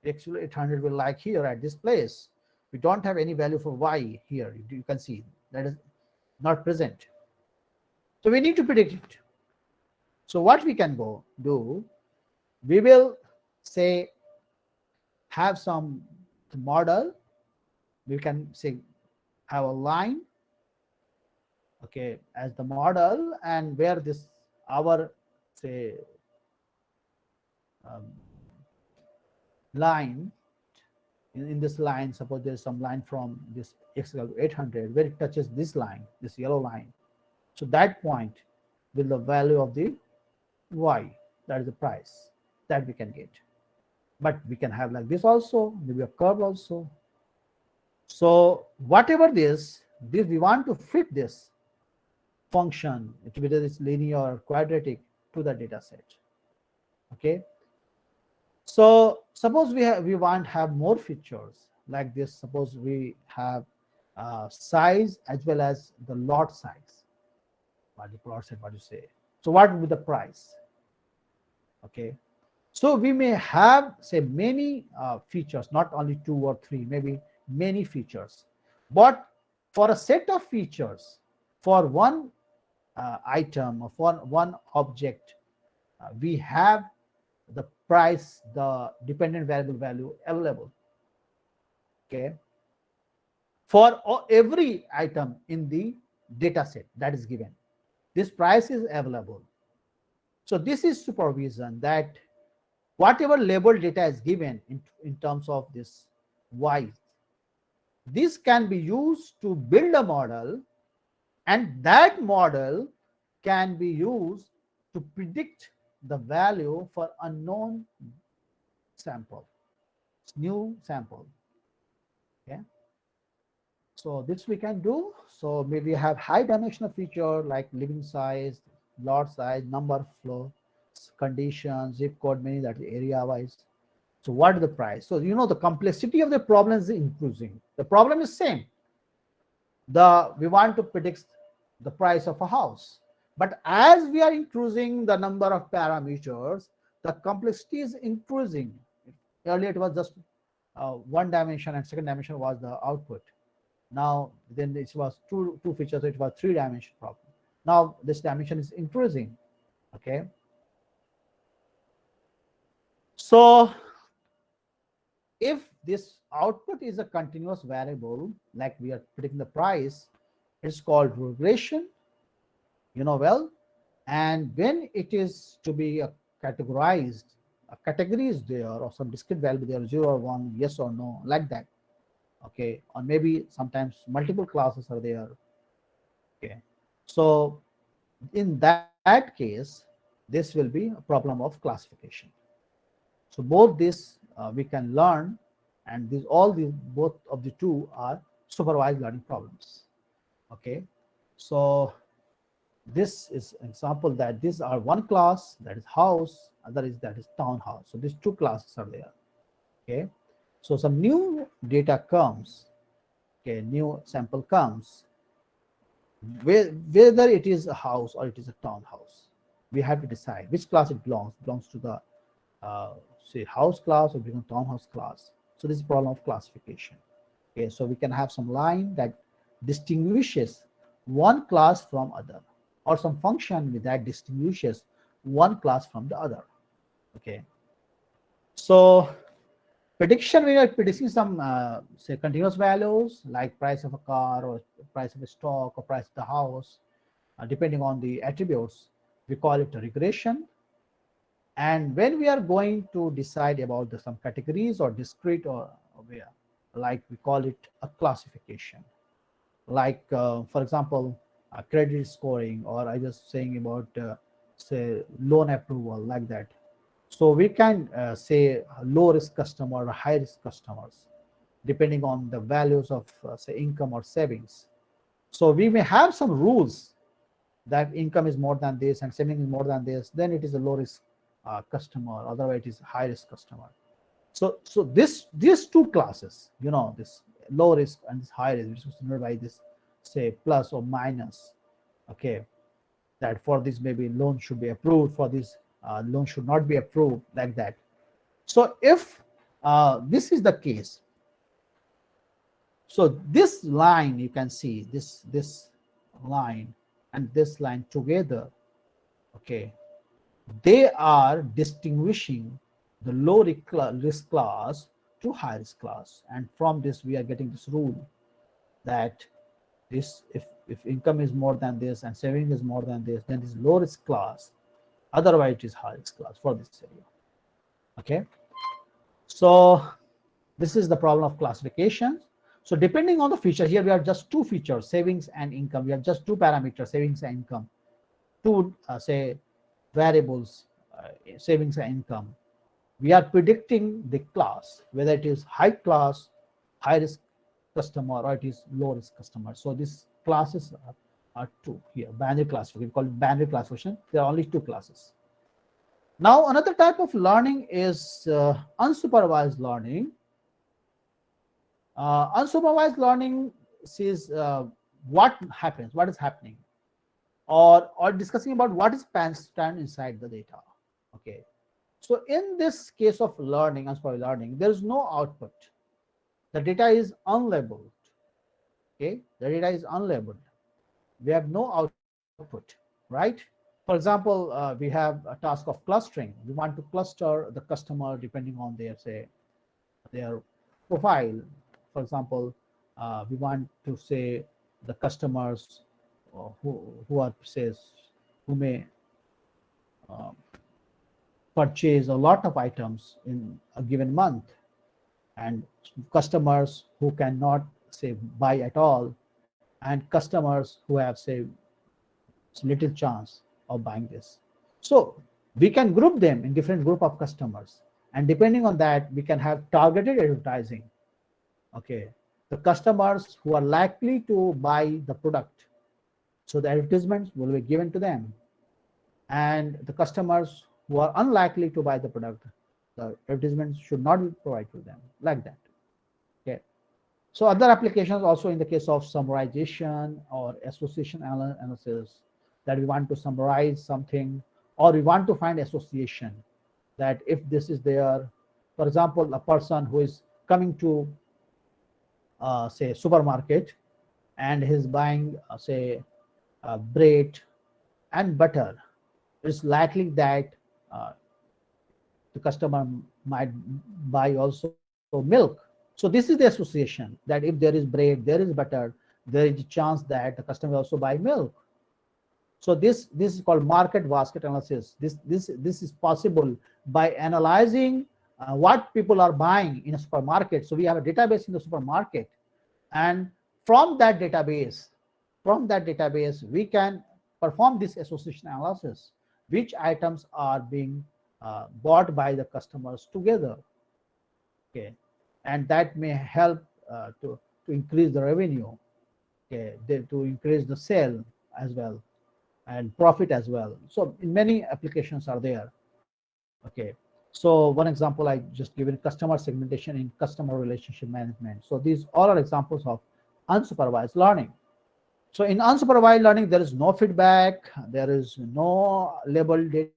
Actually, 800 will like here at this place. We don't have any value for y here. You can see that is not present. So we need to predict it. So what we can go do, we will say have some model. We can say have a line, okay, as the model, and where this our say line, in this line, suppose there is some line from this x equal to 800 where it touches this line, this yellow line. So that point will the value of the y, that is the price that we can get. But we can have like this also, maybe a curve also. So whatever this we want to fit this function, whether it's linear or quadratic, to the data set. Okay. So suppose we want to have more features like this. Suppose we have size as well as the lot size. What the plot set, what you say. So what would be the price? Okay. So we may have say many features, not only 2 or 3, maybe many features. But for a set of features, for one item or for one object, we have the price, the dependent variable value available. Okay. For every item in the data set that is given, this price is available. So this is supervision, that whatever labeled data is given in terms of this y, this can be used to build a model, and that model can be used to predict the value for unknown sample, new sample. Okay. So this we can do. So maybe have high dimensional feature like living size, lot size, number, flow, conditions, zip code, many, that area wise. So what is the price? So you know the complexity of the problem is increasing. The problem is same. We want to predict the price of a house, but as we are increasing the number of parameters, the complexity is increasing. Earlier it was just one dimension, and second dimension was the output. Now then it was two features, so it was 3-dimension problem. Now this dimension is increasing. Okay. So if this output is a continuous variable, like we are predicting the price, it's called regression, you know well. And when it is to be categorized, a category is there, or some discrete value there, 0 or 1, yes or no, like that. Okay. Or maybe sometimes multiple classes are there. Okay. So in that case, this will be a problem of classification. So both this we can learn and both of the two are supervised learning problems. Okay, so this is an example that these are one class, that is house, other is that is townhouse. So these two classes are there. Okay, so some new data comes, okay, new sample comes, whether it is a house or it is a townhouse, we have to decide which class it belongs to the say house class or become townhouse class. So this is problem of classification. Okay, so we can have some line that distinguishes one class from other, or some function that distinguishes one class from the other. Okay, so prediction, we are predicting some say continuous values like price of a car or price of a stock or price of the house, depending on the attributes. We call it a regression. And when we are going to decide about some categories or discrete or where, like we call it a classification. Like for example, credit scoring, or I just saying about say loan approval, like that. So we can say low risk customer or high risk customers, depending on the values of say income or savings. So we may have some rules that income is more than this and saving is more than this, then it is a low risk customer, otherwise it is high risk customer. So these two classes, you know, this low risk and this high risk, which is denoted by this say plus or minus. Okay, that for this maybe loan should be approved, for this loan should not be approved, like that. So if this is the case, so this line, you can see this line and this line together, okay, they are distinguishing the low risk class to high risk class. And from this we are getting this rule that this, if income is more than this and saving is more than this, then it is low risk class, otherwise it is high risk class for this area. Okay, so this is the problem of classification. So depending on the feature, here we have just two features, savings and income. We have just two parameters, savings and income, two say variables, savings and income. We are predicting the class, whether it is high class, high risk customer, or it is low risk customer. So these classes are two here, binary classification. We call it binary classification. There are only two classes. Now another type of learning is unsupervised learning. Unsupervised learning sees what happens, what is happening, or discussing about what is stand inside the data. Okay, so in this case of learning, unsupervised learning, there is no output. The data is unlabeled. Okay, the data is unlabeled. We have no output, right? For example, we have a task of clustering. We want to cluster the customer depending on their say their profile. For example, we want to say the customers who are says who may purchase a lot of items in a given month, and customers who cannot say buy at all, and customers who have say little chance of buying this. So we can group them in different group of customers, and depending on that we can have targeted advertising. Okay, the customers who are likely to buy the product, so the advertisements will be given to them, and the customers who are unlikely to buy the product, the advertisements should not be provided to them, like that. Okay, so other applications also in the case of summarization or association analysis, that we want to summarize something, or we want to find association, that if this is there, for example, a person who is coming to say supermarket and he's buying say bread and butter, it's likely that the customer might buy also milk. So this is the association, that if there is bread, there is butter, there is a chance that the customer also buy milk. So this is called market basket analysis. This is possible by analyzing what people are buying in a supermarket. So we have a database in the supermarket, and from that database we can perform this association analysis, which items are being bought by the customers together. Okay, and that may help to increase the revenue, okay, to increase the sale as well and profit as well. So in many applications are there. Okay, so one example I just given, customer segmentation in customer relationship management. So these all are examples of unsupervised learning. So in unsupervised learning, there is no feedback, there is no labeling,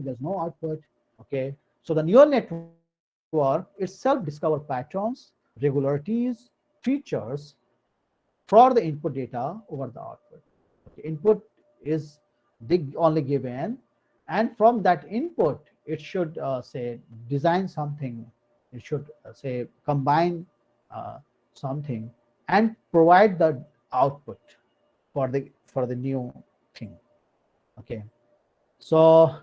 there's no output. Okay, so the neural network itself discover patterns, regularities, features for the input data over the output. Okay, input is only given, and from that input, it should say design something. It should say combine something and provide the output for the new thing. Okay, so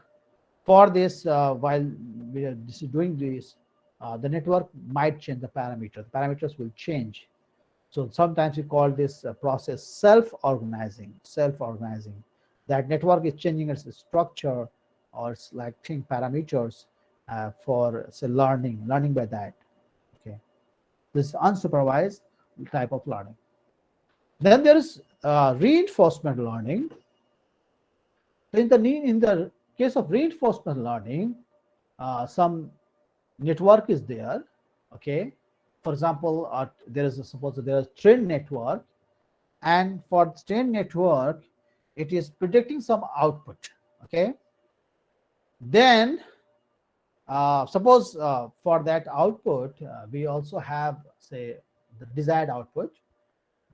for this, while we are doing this, the network might change the parameter. The parameters will change. So sometimes we call this process self-organizing. Self-organizing. That network is changing its structure or its like thing parameters for say learning by that. Okay, this is unsupervised type of learning. Then there is reinforcement learning. In the case of reinforcement learning, some network is there. Okay, for example, suppose there is trained network, and for trained network, it is predicting some output. Okay, then suppose for that output, we also have say the desired output.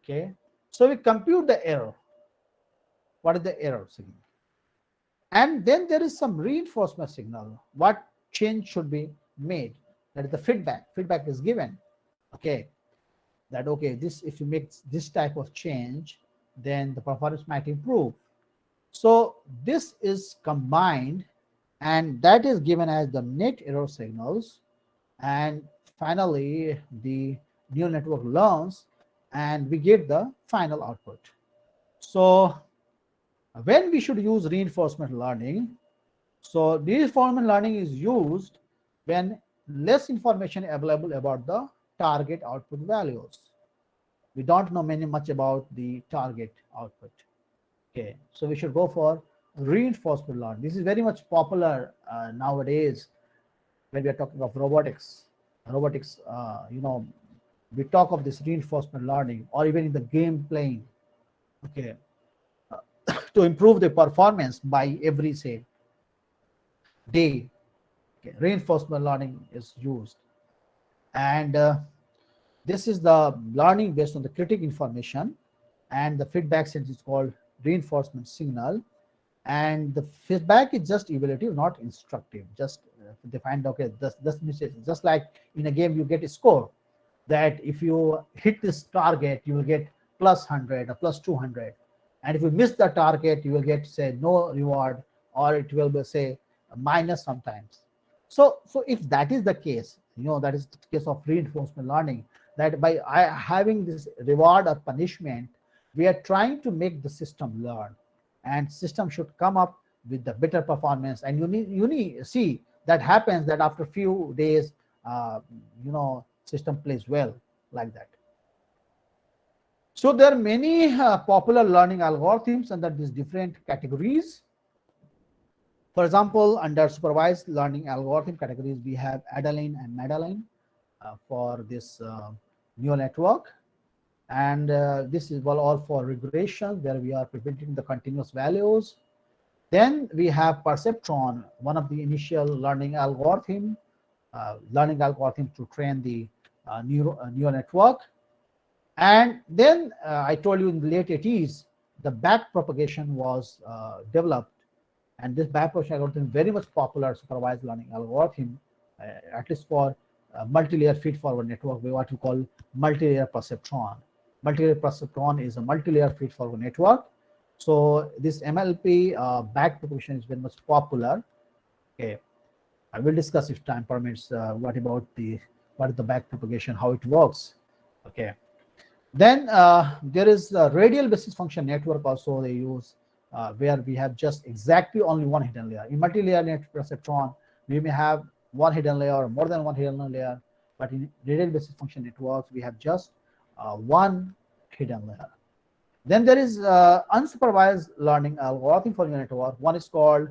Okay, so we compute the error. What is the error signal? And then there is some reinforcement signal. What change should be made? That is the feedback. Feedback is given. Okay, that okay, this if you make this type of change, then the performance might improve. So this is combined, and that is given as the net error signals. And finally, the neural network learns, and we get the final output. So when we should use reinforcement learning? So reinforcement learning is used when less information available about the target output values. We don't know much about the target output. Okay, so we should go for reinforcement learning. This is very much popular nowadays when we are talking of robotics. Robotics, we talk of this reinforcement learning, or even in the game playing. Okay, to improve the performance by every say day. Okay, reinforcement learning is used, and this is the learning based on the critic information, and the feedback sense is called reinforcement signal. And the feedback is just evaluative, not instructive. Just defined. Okay, this message, just like in a game, you get a score that if you hit this target, you will get plus 100 or plus 200, and if you miss the target, you will get say no reward, or it will be say minus sometimes. So if that is the case, that is the case of reinforcement learning, that by having this reward or punishment, we are trying to make the system learn, and system should come up with the better performance. And you need see that happens, that after few days, system plays well like that. So there are many popular learning algorithms under these different categories. For example, under supervised learning algorithm categories, we have Adeline and Madeline for this neural network. And this is all for regression, where we are preventing the continuous values. Then we have perceptron, one of the initial learning algorithm to train the neural network. And then I told you in the late 80s, the back propagation was developed, and this back propagation algorithm is very much popular supervised learning algorithm, at least for multi-layer feed-forward network, what we call multi-layer perceptron. Multi-layer perceptron is a multi-layer feed-forward network. So this MLP back propagation is very much popular. Okay, I will discuss if time permits what is the back propagation, how it works. Okay. Then there is a radial basis function network also they use, where we have just exactly only one hidden layer. In multi-layer net perceptron, we may have one hidden layer or more than one hidden layer. But in radial basis function networks, we have just one hidden layer. Then there is unsupervised learning algorithm for neural network. One is called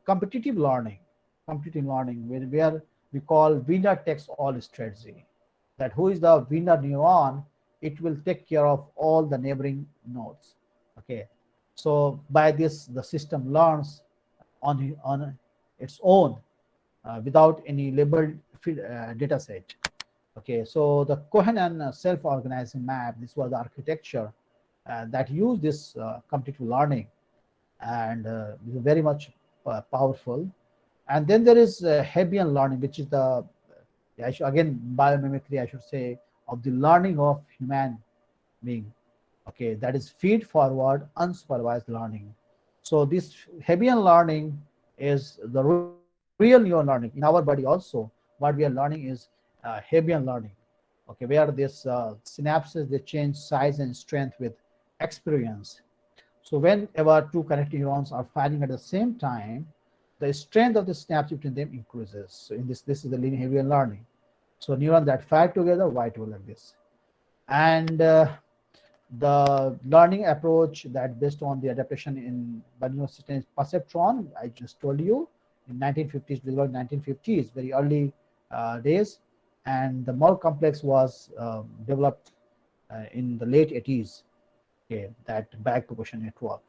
competitive learning. Competitive learning, where we call winner takes all strategy. That who is the winner neuron, it will take care of all the neighboring nodes. Okay, so by this the system learns on its own without any labeled data set. Okay, so the Cohen and self-organizing map, this was the architecture that used this competitive learning, and very much powerful. And then there is Hebbian learning, which is the again biomimicry, I should say, of the learning of human being. Okay, that is feed forward unsupervised learning. So this Hebbian learning is the real neural learning in our body also. What we are learning is Hebbian learning. Okay, where this synapses, they change size and strength with experience. So whenever two connected neurons are firing at the same time, the strength of the synapse between them increases. So in this is the linear Hebbian learning. So neurons that fire together wire together like this. And the learning approach that based on the adaptation in Bernoulli system perceptron, I just told you, in 1950s, developed 1950s, very early days, and the more complex was developed in the late 80s. Okay, that back propagation network.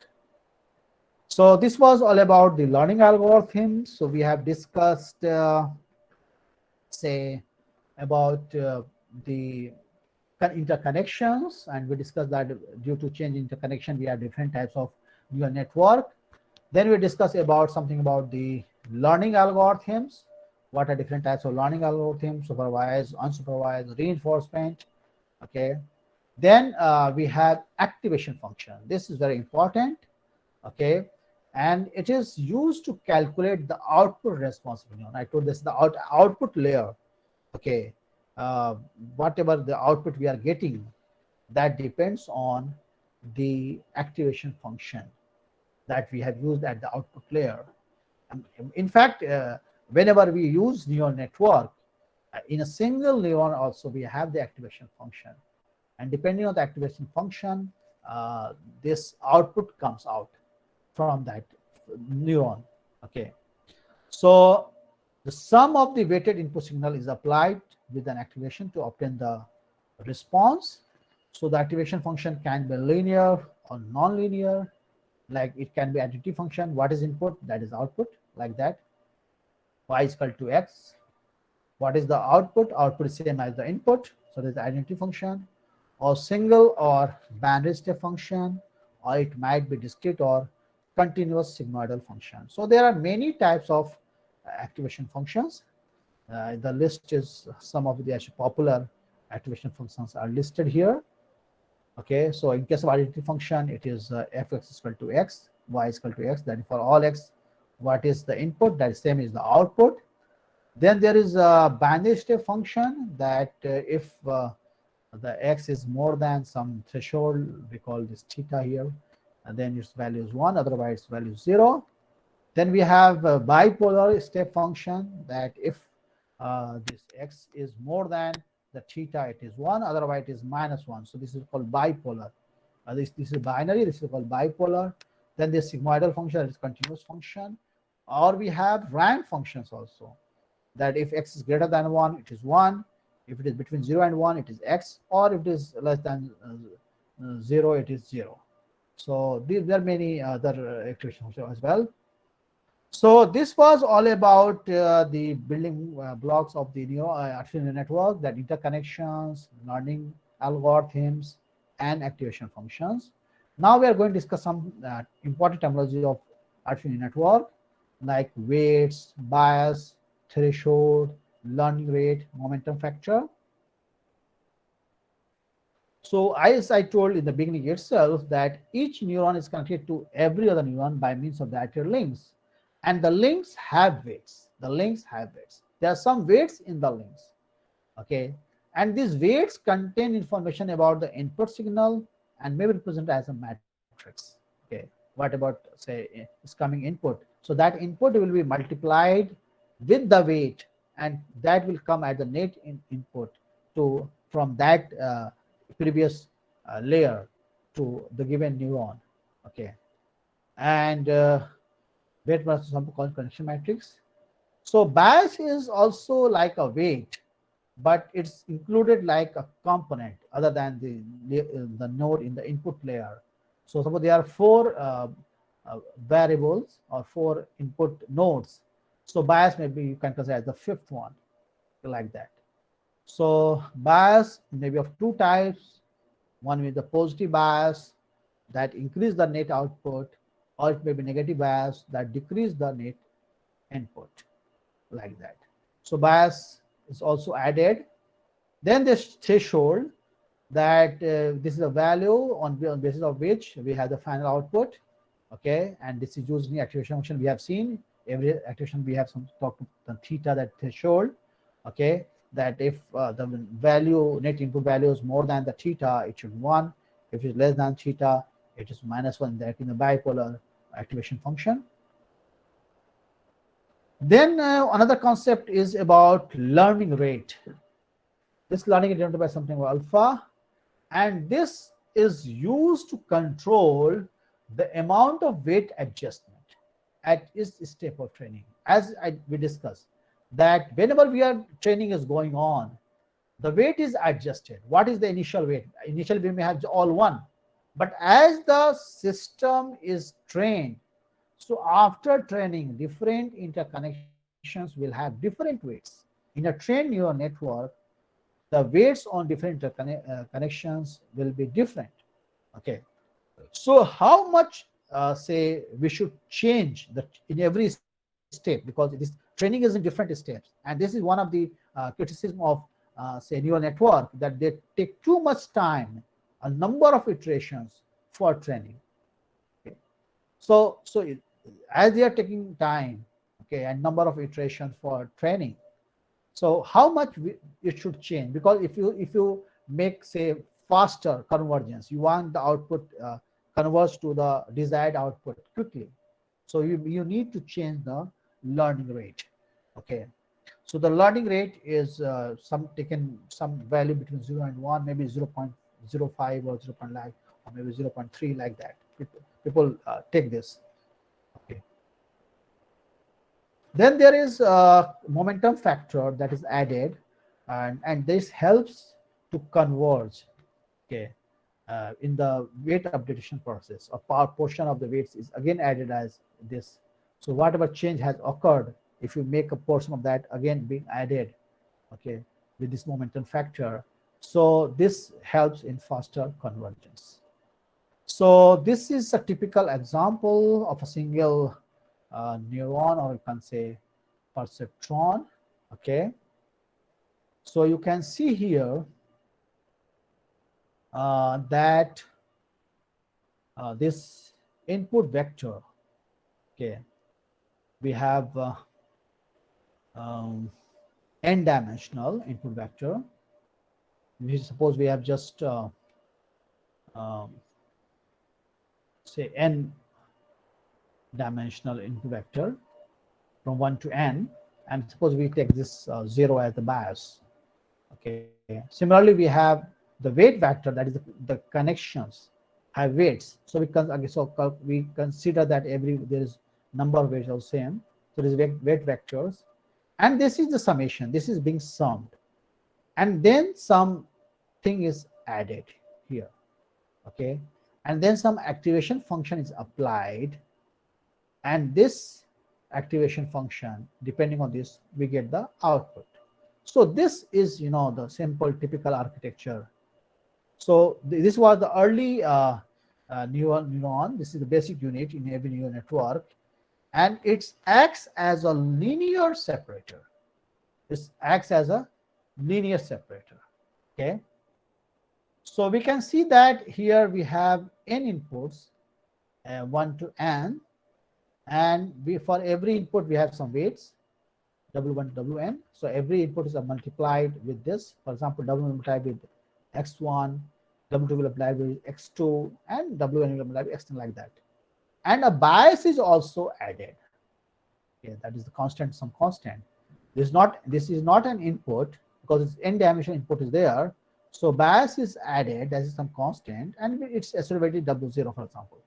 So this was all about the learning algorithm. So we have discussed, say, about the interconnections, and we discussed that due to change interconnection, we have different types of neural network. Then we discuss about something about the learning algorithms. What are different types of learning algorithms, supervised, unsupervised, reinforcement. Okay. Then we have activation function. This is very important. Okay. And it is used to calculate the output response. I told this the output layer. Okay. Whatever the output we are getting, that depends on the activation function that we have used at the output layer. In fact, whenever we use neural network, in a single neuron also we have the activation function, and depending on the activation function, this output comes out from that neuron. Okay, so the sum of the weighted input signal is applied with an activation to obtain the response. So the activation function can be linear or non-linear. Like it can be identity function. What is input? That is output, like that. Y is equal to X. What is the output? Output is same as the input. So there's the identity function, or single or binary step function, or it might be discrete or continuous sigmoidal function. So there are many types of activation functions. The list is some of the actually popular activation functions are listed here. Okay, so in case of identity function, it is fx is equal to x, y is equal to x. That is for all x. What is the input? That is same is the output. Then there is a binary step function that if the x is more than some threshold, we call this theta here, and then its value is 1, otherwise its value is 0. Then we have a bipolar step function that if this x is more than the theta, it is 1, otherwise it is -1. So this is called bipolar. This is binary, this is called bipolar. Then the sigmoidal function is continuous function. Or we have ramp functions also, that if x is greater than 1, it is 1. If it is between 0 and 1, it is x. Or if it is less than 0, it is 0. So there are many other activation functions as well. So this was all about the building blocks of the artificial neural network, that interconnections, learning algorithms, and activation functions. Now we are going to discuss some important terminology of artificial neural network, like weights, bias, threshold, learning rate, momentum factor. So as I told in the beginning itself, that each neuron is connected to every other neuron by means of the arterial links. And the links have weights. The links have weights. There are some weights in the links. Okay. And these weights contain information about the input signal and may be represented as a matrix. Okay. What about, say, is coming input? So that input will be multiplied with the weight and that will come at the net input to from that previous layer to the given neuron. Okay, and weight versus sample connection matrix. So bias is also like a weight, but it's included like a component other than the node in the input layer. So suppose there are four variables or four input nodes. So bias maybe you can consider as the fifth one, like that. So bias may be of two types. One with the positive bias that increase the net output, or it may be negative bias that decrease the net input, like that. So bias is also added. Then this threshold, that this is a value on basis of which we have the final output. Okay, and this is used in the activation function. We have seen every activation we have some talk to the theta, that threshold. Okay, that if the value net input value is more than the theta, it should be 1. If it is less than theta, it is -1, that in the bipolar activation function. Then another concept is about learning rate. This learning is denoted by something called alpha, and this is used to control the amount of weight adjustment at each step of training. As we discussed, that whenever training is going on, the weight is adjusted. What is the initial weight? Initially we may have all 1, but as the system is trained, so after training, different interconnections will have different weights. In a trained neural network, the weights on different connections will be different. Okay, so how much say we should change in every step, because it is training is in different steps, and this is one of the criticism of say neural network, that they take too much time, a number of iterations for training. Okay. So as they are taking time, okay, and number of iterations for training, so how much it should change? Because if you make say faster convergence, you want the output converge to the desired output quickly. So you need to change the learning rate. Okay, so the learning rate is some value between 0 and 1, maybe 0.05 or 0. Or maybe 0.3, like that. People take this. Okay. Then there is a momentum factor that is added, and this helps to converge. Okay, in the weight updation process, a portion of the weights is again added as this. So whatever change has occurred, if you make a portion of that again being added, okay, with this momentum factor, so this helps in faster convergence. So this is a typical example of a single neuron, or you can say perceptron. Okay, so you can see here that this input vector, okay, we have n-dimensional input vector. Suppose we have just say n-dimensional input vector from 1 to n, and suppose we take this 0 as the bias. Okay, similarly we have the weight vector, that is the connections have weights. So we consider that there is number of weights are same. So there is weight vectors, and this is the summation. This is being summed, and then something is added here. Okay, and then some activation function is applied, and this activation function, depending on this, we get the output. So this is the simple typical architecture. So this was the early neuron. This is the basic unit in every neural network, and it acts as a linear separator. This acts as a linear separator. Okay, so we can see that here we have n inputs, 1 to n, and for every input we have some weights, w1 to wn. So every input is multiplied with this. For example, w multiplied with x1, w2 will apply with x2, and wn will apply with x10, like that. And a bias is also added. Okay, that is the constant, some constant. This is not an input because its n dimensional input is there. So bias is added, that is some constant, and it's associated W0, for example.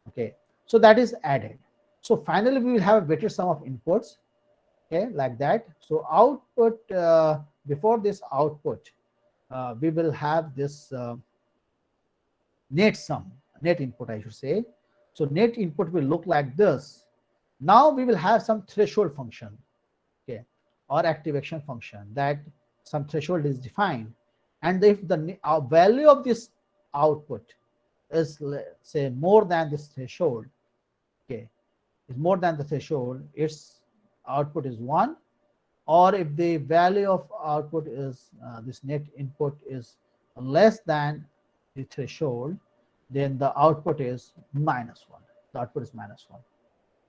Okay, so that is added. So finally we will have a weighted sum of inputs, okay, like that. So output, before this output, we will have this net sum, net input I should say. So net input will look like this. Now we will have some threshold function, okay, or activation function, that some threshold is defined, and if the value of this output is, say, more than this threshold, okay, is more than the threshold, its output is 1, or if the value of output is this net input is less than the threshold, then the output is -1. The output is -1.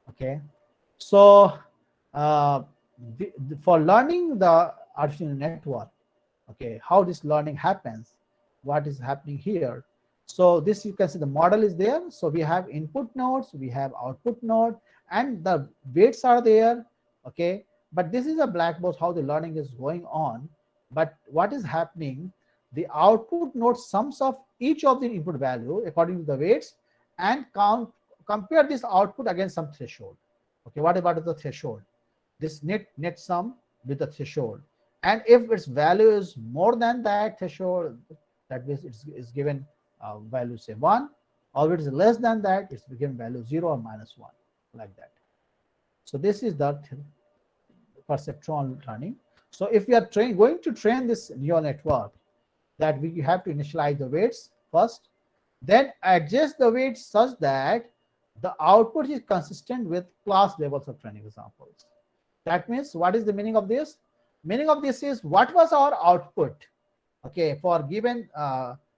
Okay, so for learning the artificial network, okay, how this learning happens, what is happening here. So this, you can see the model is there. So we have input nodes, we have output node, and the weights are there. Okay, but this is a black box how the learning is going on. But what is happening, the output node sums of each of the input value according to the weights and compare this output against some threshold. Okay, what is the threshold? This net sum with the threshold, and if its value is more than that threshold, that means it's given value, say 1, or if it is less than that, it's given value 0 or -1, like that. So this is the perceptron learning. So if we are going to train this neural network, that we have to initialize the weights first, then adjust the weights such that the output is consistent with class levels of training examples. That means, what is the meaning of this? Meaning of this is, what was our output, okay, for given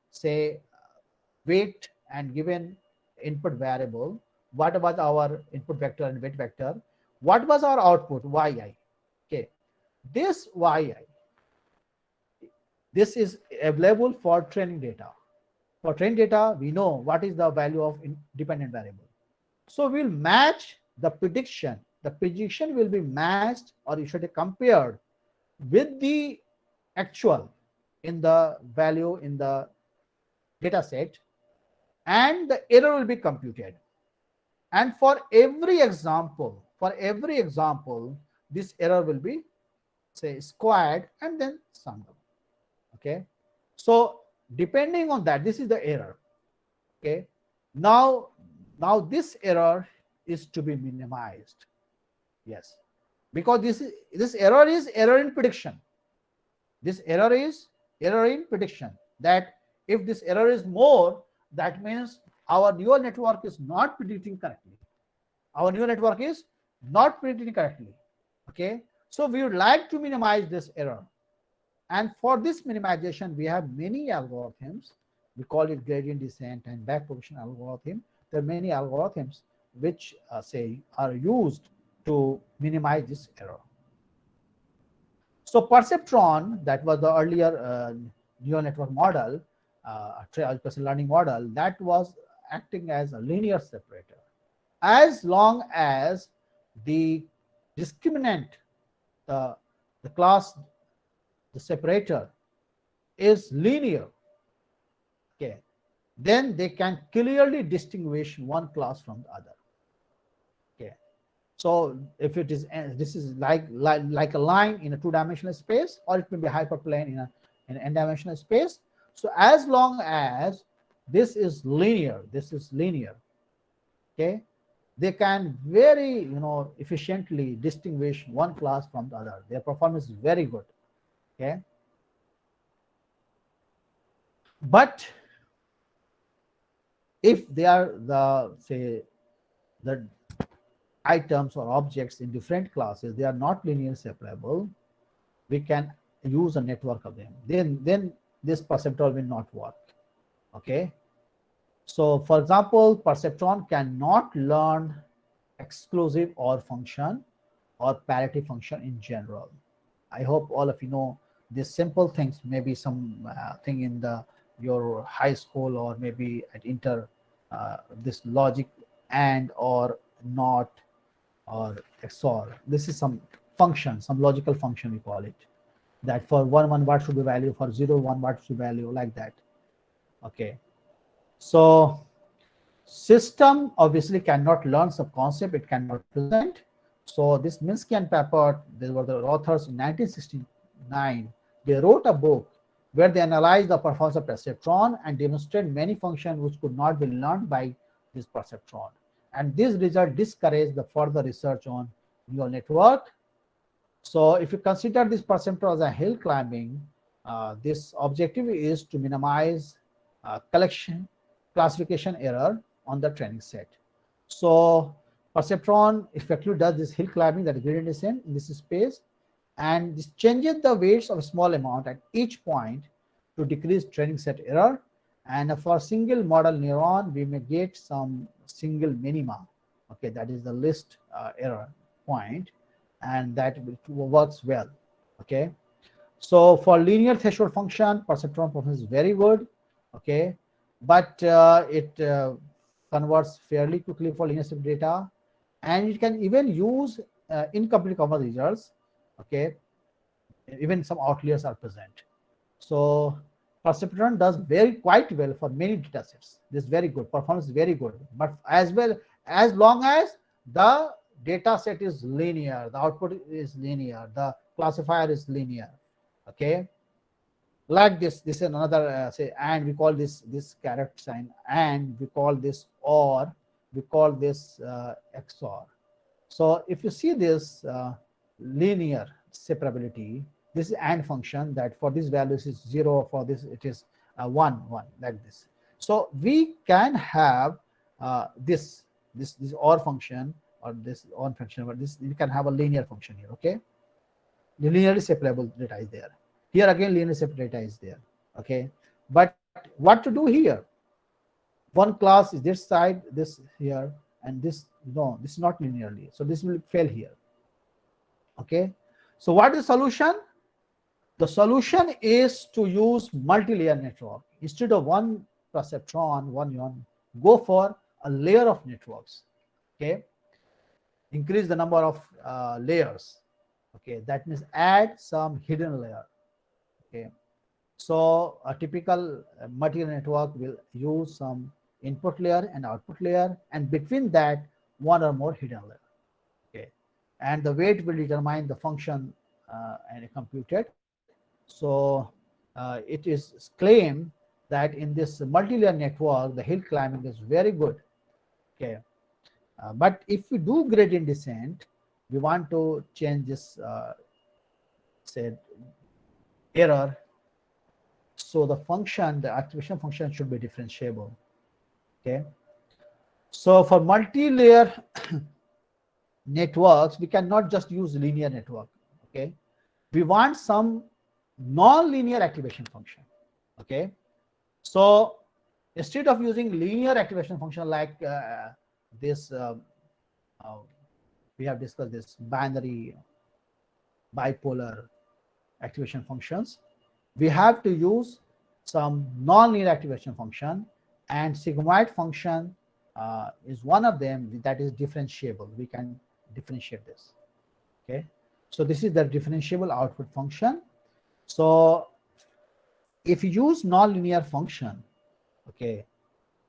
say weight and given input variable, what was our input vector and weight vector, what was our output, yi. Okay, this yi, this is available for training data. For training data, we know what is the value of dependent variable. So we'll match the prediction. The prediction will be matched, or you should be compared with the actual in the value in the data set, and the error will be computed. And for every example, this error will be, say, squared and then summed up. Okay, so depending on that, this is the error. Okay, now this error is to be minimized. Yes, because this error is error in prediction. This error is error in prediction, that if this error is more, that means our neural network is not predicting correctly. Our neural network is not predicting correctly. Okay, so we would like to minimize this error. And for this minimization, we have many algorithms. We call it gradient descent and backpropagation algorithm. There are many algorithms which say are used to minimize this error. So perceptron, that was the earlier neural network model, learning model, that was acting as a linear separator. As long as the discriminant, the class, the separator is linear, okay, then they can clearly distinguish one class from the other. Okay, so if it is, this is like a line in a two-dimensional space, or it may be a hyperplane in an n-dimensional space. So as long as this is linear, okay, they can very efficiently distinguish one class from the other. Their performance is very good. Okay, but if they are the items or objects in different classes, they are not linearly separable, we can use a network of them. Then this perceptron will not work. Okay, so for example, perceptron cannot learn exclusive OR function or parity function in general. I hope all of you know these simple things, maybe some thing in your high school, or maybe at inter, this logic and or not or XOR. This is some function, some logical function we call it, that for 1 what should be value, for 0 1 what should be value, like that. Okay, so system obviously cannot learn some concept, it cannot represent. So this Minsky and Papert, they were the authors in 1969. They wrote a book where they analyzed the performance of perceptron and demonstrated many functions which could not be learned by this perceptron. And this result discouraged the further research on neural network. So if you consider this perceptron as a hill climbing, this objective is to minimize classification error on the training set. So perceptron effectively does this hill climbing, that is gradient descent in this space, and this changes the weights of a small amount at each point to decrease training set error. And for single model neuron, we may get some single minima. Okay, that is the least error point, and that works well. Okay, so for linear threshold function, perceptron performance is very good. Okay, but it converts fairly quickly for linear data, and it can even use incomplete converse results. Okay, even some outliers are present. So perceptron does quite well for many data sets. This is very good, performance is very good, but as well, as long as the data set is linear, the output is linear, the classifier is linear. Okay, like this is another say, and we call this caret sign, and we call this OR, we call this XOR. So if you see this linear separability, this is AND function, that for this values is 0, for this it is 1 like this. So we can have this OR function, or this OR function, but this, you can have a linear function here. Okay, the linearly separable data is there. Here again, linear separate data is there. Okay, but what to do here? One class is this side, this here, and this, no, this is not linearly, so this will fail here. Okay, so what is the solution? The solution is to use multi-layer network. Instead of one perceptron, one neuron, go for a layer of networks. Okay, increase the number of layers. Okay, that means add some hidden layer. Okay, so a typical multi-layer network will use some input layer and output layer, and between that, one or more hidden layer. Okay, and the weight will determine the function and computed. So it is claimed that in this multi-layer network, the hill climbing is very good. Okay, but if we do gradient descent, we want to change this say error. So the function, the activation function should be differentiable. Okay, so for multi-layer networks, we cannot just use linear network. Okay, we want some non-linear activation function. Okay, so instead of using linear activation function like this, we have discussed this binary bipolar activation functions, we have to use some non-linear activation function, and sigmoid function is one of them that is differentiable. We can differentiate this. Okay, so this is the differentiable output function. So if you use non-linear function, okay,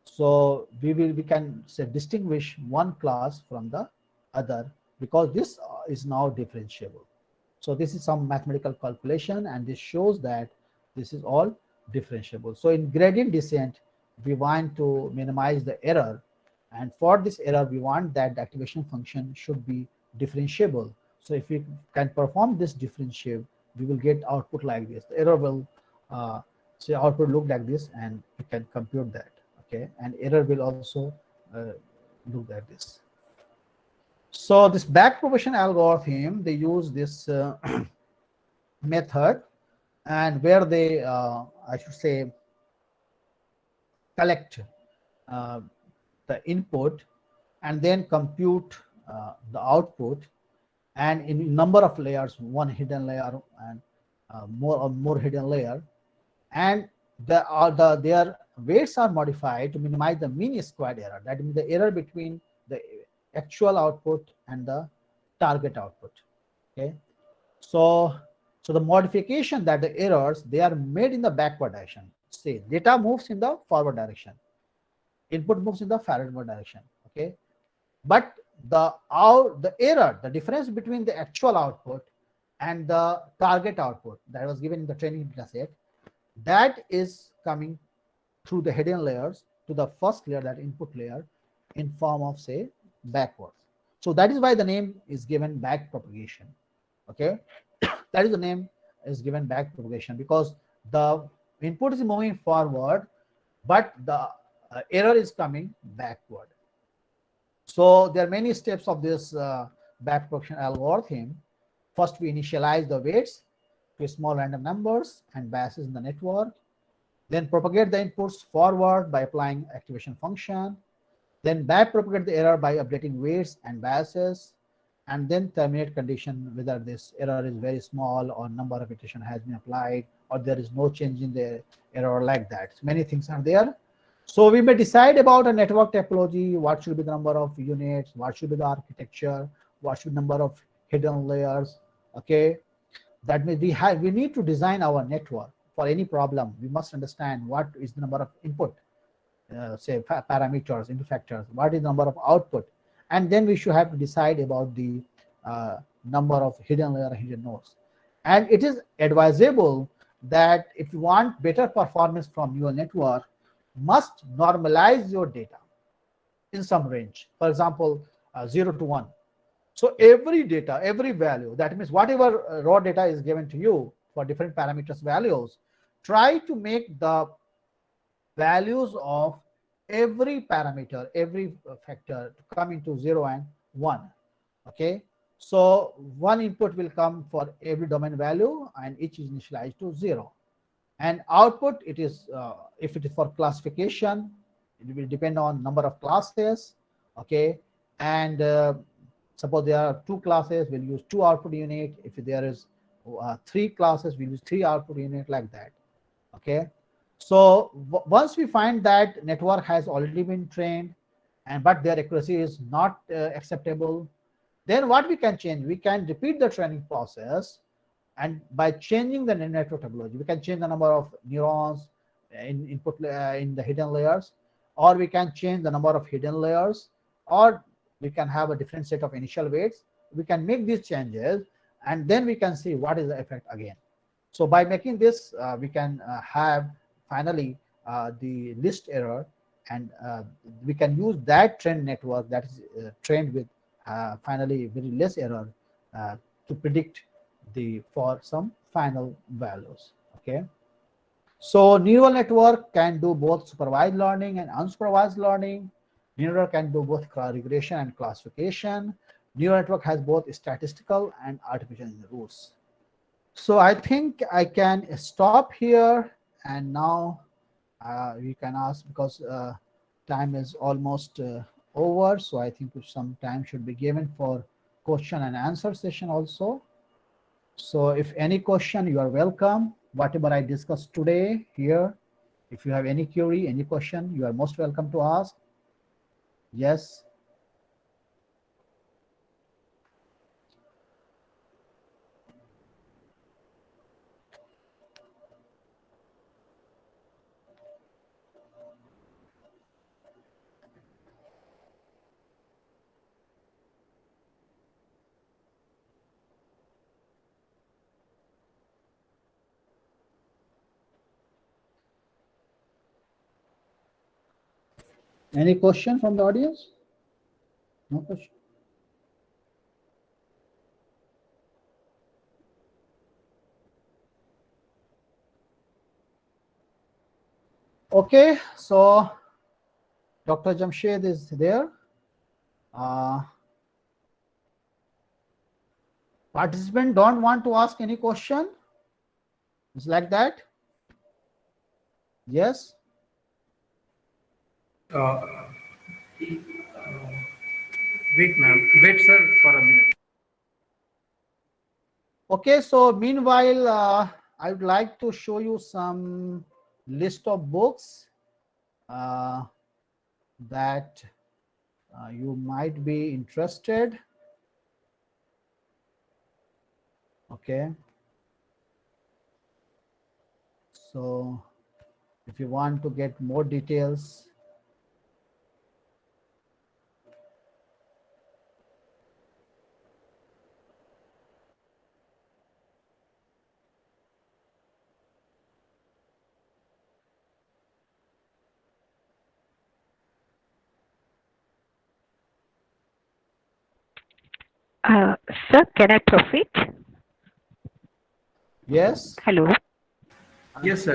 so we can say distinguish one class from the other, because this is now differentiable. So this is some mathematical calculation, and this shows that this is all differentiable. So in gradient descent, we want to minimize the error, and for this error, we want that the activation function should be differentiable. So if we can perform this differentiate, we will get output like this. The error will say output look like this, and we can compute that. Okay, and error will also look like this. So this back propagation algorithm, they use this method, and where they I should say collect the input and then compute the output, and in number of layers, one hidden layer and more hidden layer, and their weights are modified to minimize the mean squared error. That means the error between the actual output and the target output. Okay, so the modification that the errors, they are made in the backward direction. Say data moves in the forward direction, input moves in the forward direction. Okay, but the error, the difference between the actual output and the target output that was given in the training data set, that is coming through the hidden layers to the first layer, that input layer, in form of, say, backwards. So that is why the name is given back propagation. Okay, that is the name is given back propagation, because the input is moving forward, but the error is coming backward. So there are many steps of this back propagation algorithm. First, we initialize the weights to small random numbers and biases in the network. Then propagate the inputs forward by applying activation function. Then back propagate the error by updating weights and biases. And then terminate condition whether this error is very small or number of iteration has been applied or there is no change in the error, like that. So many things are there. So we may decide about a network topology, what should be the number of units, what should be the architecture, what should be the number of hidden layers. Okay, that means we need to design our network. For any problem, we must understand what is the number of input, say parameters, input factors, what is the number of output, and then we should have to decide about the number of hidden layer, hidden nodes. And it is advisable that if you want better performance from your network, must normalize your data in some range. For example, 0 to 1. So every data, every value, that means whatever raw data is given to you for different parameters values, try to make the values of every parameter, every factor to come into 0 and 1. Okay, so one input will come for every domain value and each is initialized to 0. And output, it is if it is for classification, it will depend on number of classes. Okay, and suppose there are 2 classes, we'll use 2 output unit. If there is 3 classes, we'll use 3 output unit, like that. Okay, so once we find that network has already been trained and but their accuracy is not acceptable, then what we can change, we can repeat the training process, and by changing the network topology, we can change the number of neurons in input in the hidden layers, or we can change the number of hidden layers, or we can have a different set of initial weights. We can make these changes and then we can see what is the effect again. So by making this, we can have finally the list error, and we can use that trained network that is trained with finally very less error to predict for some final values. Okay, so neural network can do both supervised learning and unsupervised learning. Neural can do both regression and classification. Neural network has both statistical and artificial rules. So I think I can stop here, and now we can ask, because time is almost over, so I think some time should be given for question and answer session also. So if any question, you are welcome. Whatever I discussed today here, if you have any query, any question, you are most welcome to ask. Yes. Any question from the audience? No question. Okay, so Dr. Jamshed is there. Participant don't want to ask any question? It's like that? Yes? Wait, ma'am. Wait, sir, for a minute. Okay, so meanwhile, I would like to show you some list of books that you might be interested. Okay. So if you want to get more details, Sir, can I proceed? yes. Hello. Yes, sir.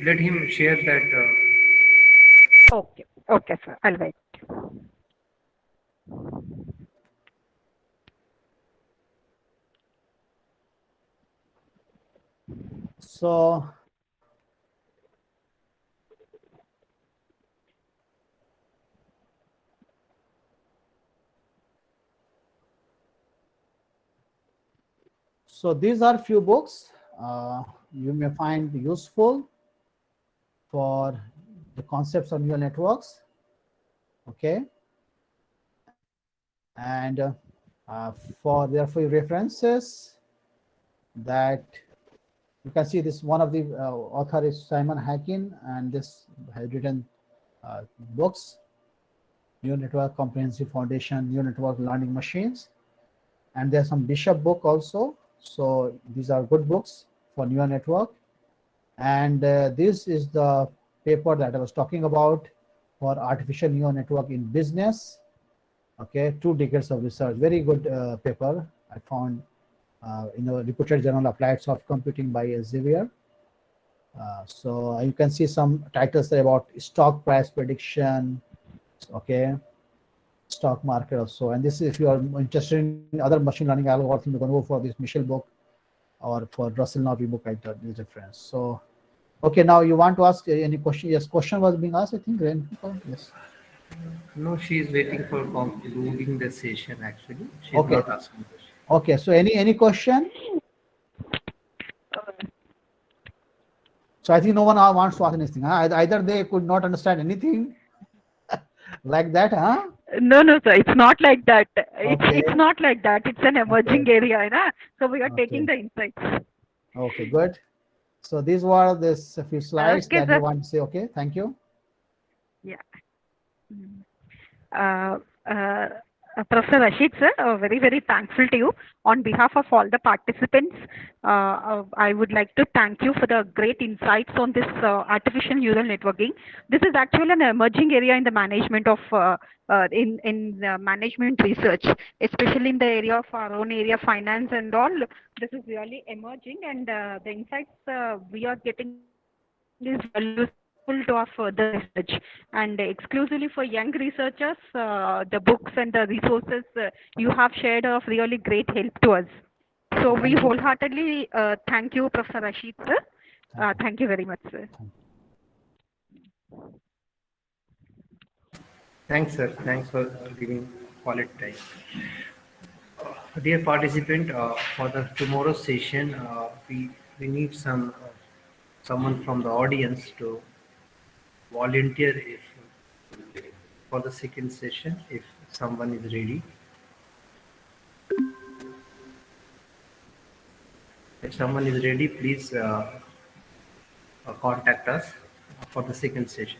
Let him share that. Okay. Okay, sir. I'll wait. So these are few books you may find useful for the concepts of neural networks. Okay. And for therefore references that you can see, this one of the author is Simon Hacking, and this has written books, Neural Network Comprehensive Foundation, Neural Network Learning Machines, and there's some Bishop book also. So these are good books for neural network. And this is the paper that I was talking about for artificial neural network in business. Okay, 2 decades of research, very good paper I found in a reputed journal Applied Soft Computing by Xavier. So you can see some titles there about stock price prediction, okay, stock market also. And this is, if you are interested in other machine learning algorithms, you can go for this Michel book or for Russell Novy book. I thought is reference. So, okay, now you want to ask any question? Yes, question was being asked, I think. Yes. No, she is waiting for concluding the session. Actually, she is Okay. not asking questions. Okay. So any question? So I think no one wants to ask anything. Huh? Either they could not understand anything like that, huh? No, no, sir. It's not like that. Okay. It's not like that. It's an emerging area, you know? So we are taking the Okay. insights. Okay. Good. So these were this few slides Okay, that sir. you want to say. Okay. Thank you. Yeah. Mm. Uh, uh, Professor Rashid, sir, very, very thankful to you. On behalf of all the participants, I would like to thank you for the great insights on this artificial neural networking. This is actually an emerging area in the management of in management research, especially in the area of our own area, finance and all. This is really emerging, and the insights we are getting is really useful to our further research. And exclusively for young researchers, the books and the resources you have shared are of really great help to us. So we Thank you. wholeheartedly thank you, Professor Rashid, sir. Thank you very much, sir. Thanks, sir. Thanks for giving quality time. Dear participant, for the tomorrow's session, we need someone from the audience to volunteer if for the second session if someone is ready. If someone is ready, please contact us for the second session.